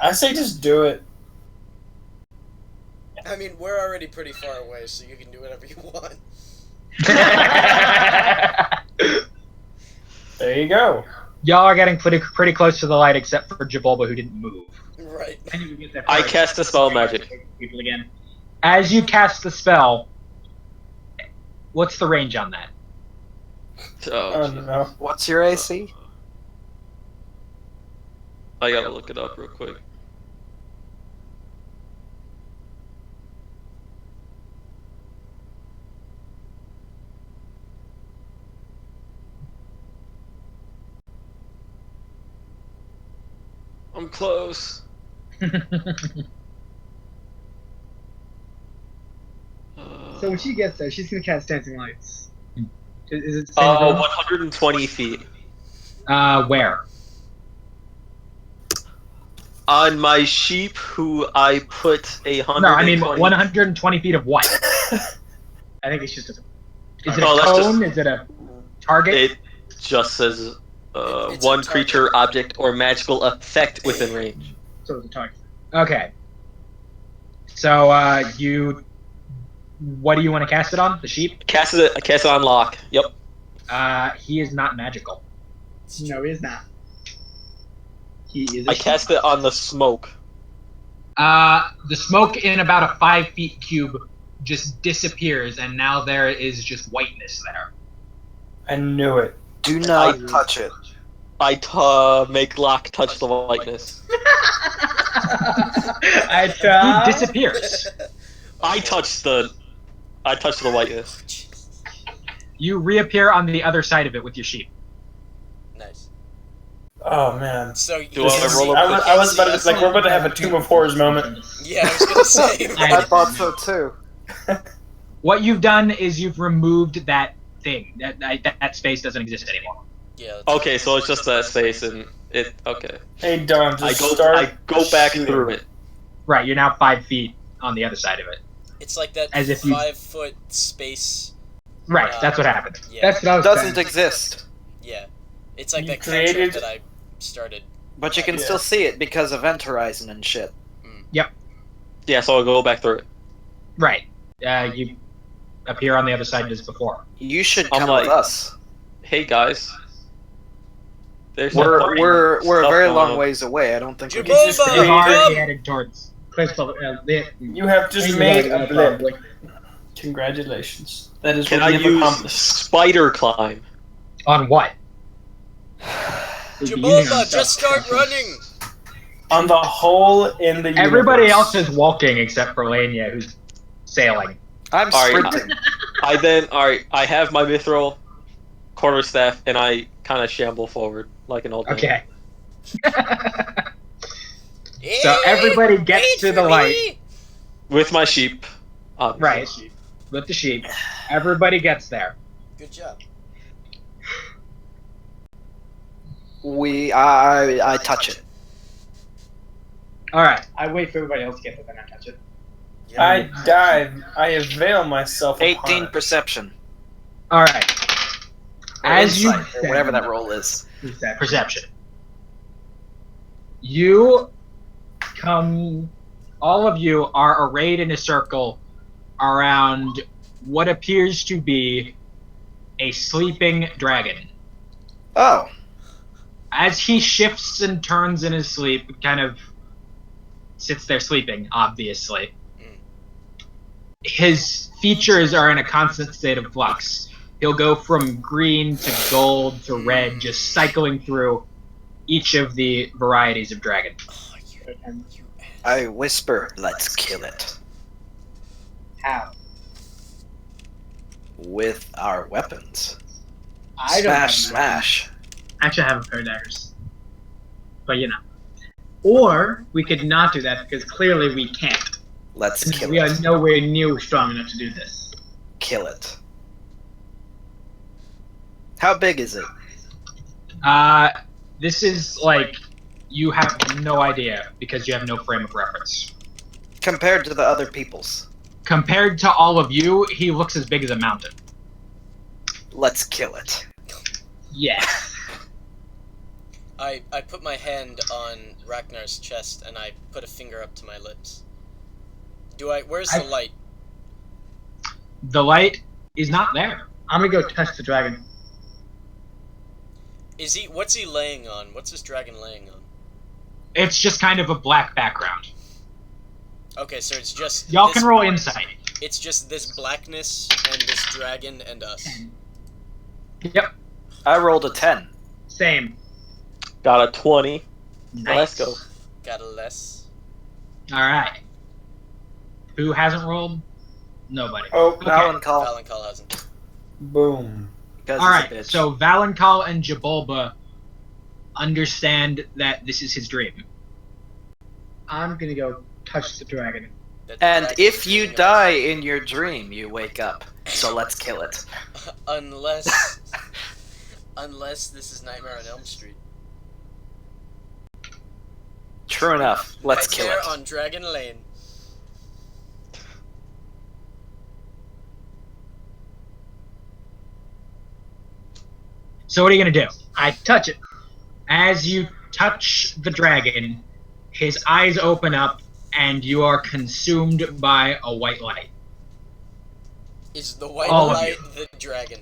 I say just do it. I mean, we're already pretty far away, so you can do whatever you want. There you go. Y'all are getting pretty close to the light, except for Jabulba, who didn't move. Right. And you get that I far. cast a spell of magic. People again. As you cast the spell, what's the range on that? Oh Oh, no. What's your AC? I gotta look it up real quick. I'm close. So when she gets there, she's gonna cast Dancing Lights. Is it the same as 120 feet. Where? On my sheep, who I put a No, I mean 120. 120 feet of what? I think it's just a... Is it a Oh, that's just- cone? Is it a target? It just says It's a one target. creature, object, or magical effect within range. So it's a target. Okay. So, what do you want to cast it on? The sheep? Cast it on lock. Yep. He is not magical. No, he is not. He is I cast it on the smoke. The smoke in about a 5 feet cube just disappears, and now there is just whiteness there. I knew it. Do not touch it. I make lock touch the whiteness. He disappears. I touch the whiteness. You reappear on the other side of it with your sheep. Nice. Oh man. So Do I roll I up was, I was about to like we're about to have a Tomb of Horrors moment. Yeah, I was gonna say. I thought so too. What you've done is you've removed that thing. That space doesn't exist anymore. Yeah. Okay, so it's just that space, and it. Okay. Hey Don, I just start. I go back shooting. through it. Right, you're now 5 feet on the other side of it. It's like that As if you- 5-foot space. Right, that's what happened. Yeah. That's what I was Doesn't saying. exist, Yeah. It's like You that cantrip created- that I started. but you can Yeah. still see it because of Event Horizon and shit. Yeah, so I'll go back through it. Right. You appear on the other side as before. You should I'm come like- with us. Hey guys. There's We're no we're a stuff very going long on. ways away. I don't think we Jabba! can. just You've created- already headed towards. You have just made a blip. Congratulations. That is Can what I we have use accomplished. spider climb? On what? Jabulba, just start running! On the hole in the universe. Everybody else is walking except for Lania, who's sailing. I'm Alright. sprinting. Alright, I have my mithril quarterstaff, and I kind of shamble forward like an old man. Okay. So everybody gets Wait to for the me! light. With my sheep. obviously. Right. With the sheep. Everybody gets there. Good job. I touch it. Alright. I wait for everybody else to get there, then I touch it. I dive. I avail myself of 18 harm. perception. Alright. Or As you insight, or whatever that roll is. Perception. You come. All of you are arrayed in a circle around what appears to be a sleeping dragon. Oh, As he shifts and turns in his sleep, kind of sits there sleeping, obviously. His features are in a constant state of flux. He'll go from green to gold to red, just cycling through each of the varieties of dragon. Oh, you I whisper, let's kill it. How? With our weapons. I don't have Smash. Actually, I have a pair of daggers. But you know. Or we could not do that because clearly we can't. Let's Since kill we are it. nowhere near strong enough to do this. Kill it. How big is it? This is like you have no idea because you have no frame of reference. Compared to the other people's. Compared to all of you, he looks as big as a mountain. Let's kill it. Yeah. I put my hand on Ragnar's chest and I put a finger up to my lips. Where's the light? The light is not there. I'm gonna go touch the dragon. What's he laying on? What's this dragon laying on? It's just kind of a black background. Okay, so it's just... Y'all can roll insight. It's just this blackness and this dragon and us. Yep. I rolled a 10. Same. Got a 20. Nice. Let's go. Got a less. Alright. Who hasn't rolled? Nobody. Oh, Okay. Valencal. Valenkal hasn't. Boom. Because he's a Alright, bitch. so Valenkal and Jabulba understand that this is his dream. I'm gonna go touch the dragon. That the And dragon's if you dreaming of die us. in your dream, you wake up. So let's kill it. Unless... unless this is Nightmare on Elm Street. True enough. Let's Right kill there it. on Dragon Lane. So what are you gonna do? I touch it. As you touch the dragon, his eyes open up and you are consumed by a white light. Is the white All of light the dragon?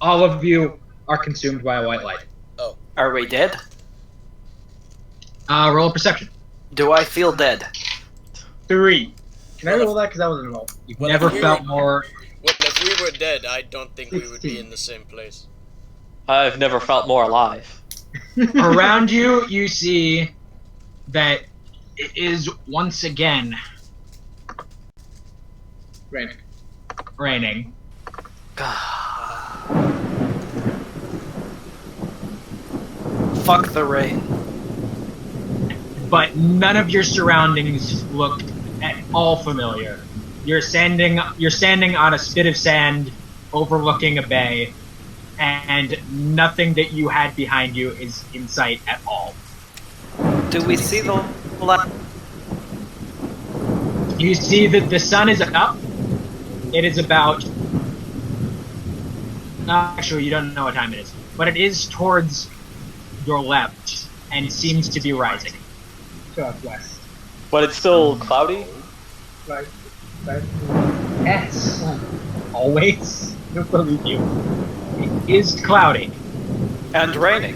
All of you are consumed by a white light. Are we dead? Roll a perception. Do I feel dead? 3. Can I roll that? Because I wasn't involved. You've Well, never if we felt were- more... Well, if we were dead, I don't think we would be in the same place. I've never felt more alive. Around you, you see that it is once again Raining. raining. Fuck the rain. But none of your surroundings look at all familiar. You're standing on a spit of sand overlooking a bay, and nothing that you had behind you is in sight at all. Do we see the light? You see that the sun is up. It is about... actually, you don't know what time it is. But it is towards your left, and seems to be rising. Southwest. But it's still cloudy? Right. Yes. Always. I don't believe you. It is cloudy, And raining.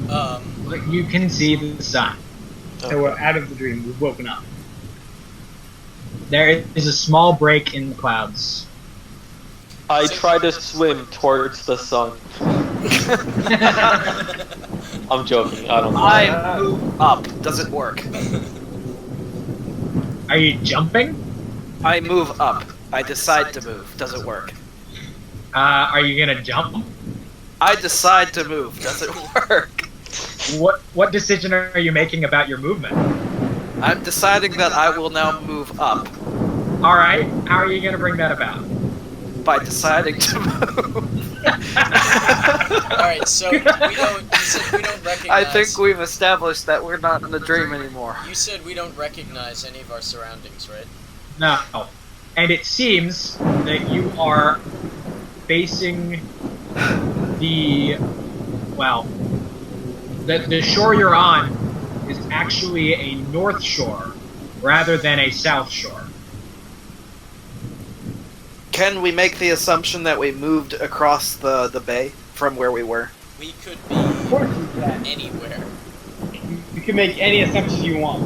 but you can see the sun. So we're out of the dream. We've woken up. There is a small break in the clouds. I try to swim towards the sun. I'm joking. I don't know. I move up. Does it work? Are you jumping? I move up. I decide to move. Does it work? Are you gonna jump? I decide to move. Does it work? What decision are you making about your movement? I'm deciding that I will now move up Alright, how are you gonna bring that about? by deciding to move. Alright, so you said we don't recognize... I think we've established that we're not in a dream anymore. You said we don't recognize any of our surroundings, right? No. And it seems that you are facing the... well... The shore you're on is actually a north shore rather than a south shore. Can we make the assumption that we moved across the bay from where we were? We could be Of course we can. anywhere. You can make any assumptions you want.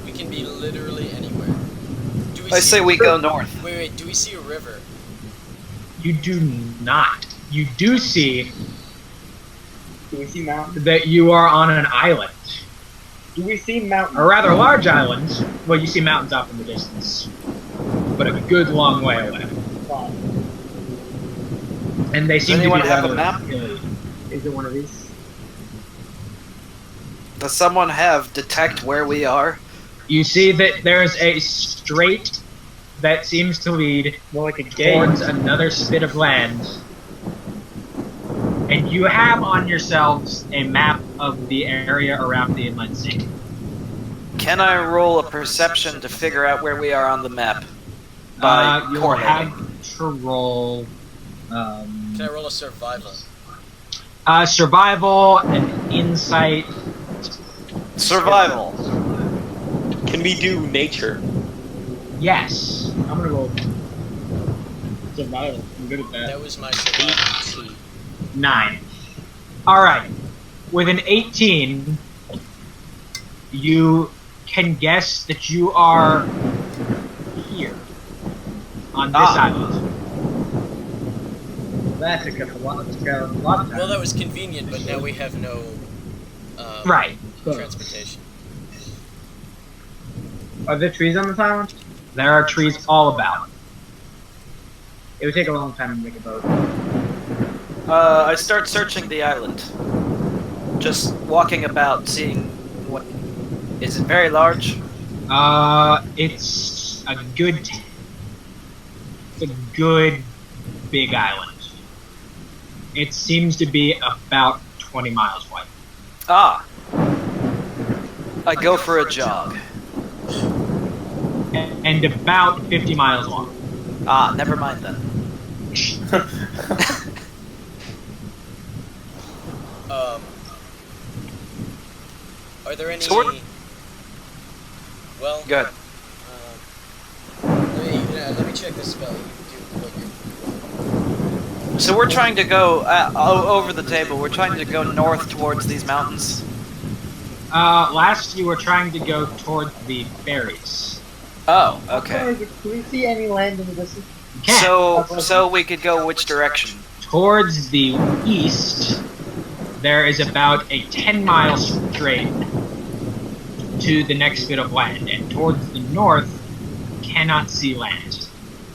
We can be literally anywhere. Do we I see say we go north. Wait, do we see a river? You do not. You do see Do we see mountains? that you are on an island. Do we see mountains? Or rather, large islands. Well, you see mountains off in the distance, but a good long way away. Fine. And they seem to be anyone have a rather map? hilly. Is it one of these? Does someone have detect where we are? You see that there's a strait that seems to lead More like a gate. towards another spit of land. And you have on yourselves a map of the area around the inland sea. Can I roll a perception to figure out where we are on the map? By You'll correlating. have to roll Can I roll a survival? survival and insight. Survival. Can we do nature? Yes. I'm gonna roll survival. I'm good at that. That was my survival. 18. 9. Alright. With an 18, you can guess that you are here. On this island. That took a lot of time. Well, that was convenient, but now we have no Right. transportation. Are there trees on this island? There are trees all about. It would take a long time to make a boat. I start searching the island. Just walking about, seeing what... Is it very large? It's a good... It's a good big island. It seems to be about 20 miles wide. Ah. I go for a jog. And about 50 miles long. Ah, never mind then. Are there any? So we're- Well, Good. let me check this spell. You do what So we're trying to go over the table. We're trying to go north towards these mountains. Last you were trying to go toward the ferries. Oh, okay. Do we see any land in the distance? You can. So we could go which direction? Towards the east, there is about a 10-mile strait to the next bit of land, and towards the north, you cannot see land.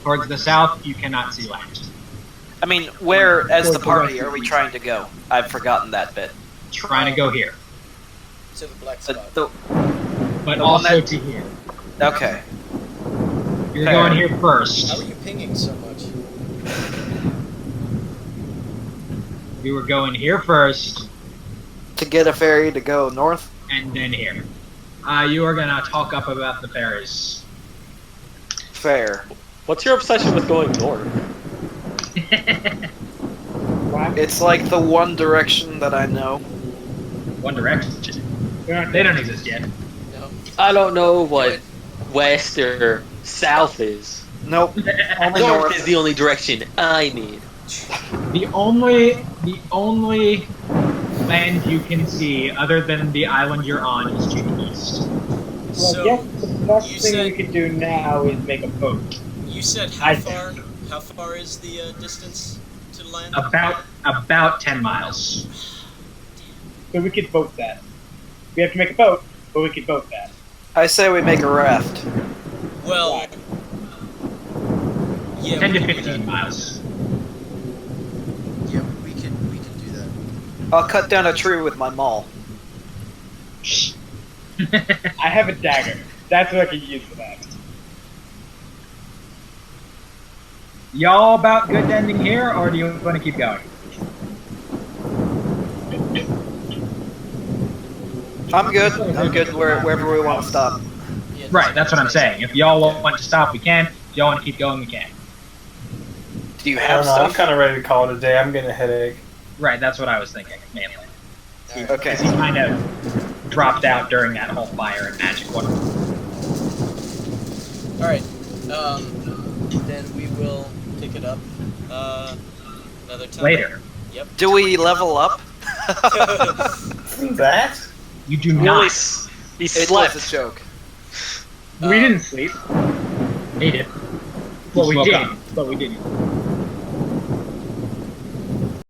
Towards the south, you cannot see land. I mean, where, as the party, are we trying to go? I've forgotten that bit. Trying to go here, to the black spot. but The also one that- to here. Okay. You're Fair. going here How first. are you pinging so much? You were going here first, To get a ferry to go north? and then here. You are gonna talk up about the ferries. Fair. What's your obsession with going north? It's like the one direction that I know. One Direction. They don't exist yet. No. I don't know what west or south is. Nope. Only North north. is the only direction I need. The only land you can see, other than the island you're on, is to the east. So, I guess the best you thing said- we could do now is make a boat. You said I- how far is the distance to land? About 10 miles. So we could boat that. We have to make a boat, but we could boat that. I say we make a raft. Well, yeah, 10 we to can do 15 miles. that. Yeah, we can do that. I'll cut down a tree with my maul. I have a dagger. That's what I could use for that. Y'all about good ending here, or do you want to keep going? I'm good. I'm good wherever we want to stop. Yeah, Right, that's what I'm saying. If y'all want to stop, we can. If y'all want to keep going, we can. Do you I have don't know. I'm stuff? kind of ready to call it a day. I'm getting a headache. Right, that's what I was thinking, mainly. Alright. Okay. Because he kind of dropped out during that whole fire and magic one. Alright, then we will pick it up another time. Later. Yep. Do we level up? That? You do Really, not. he It slept. was a joke. We didn't sleep. Hate it. Well, we Woke did, up. but we didn't.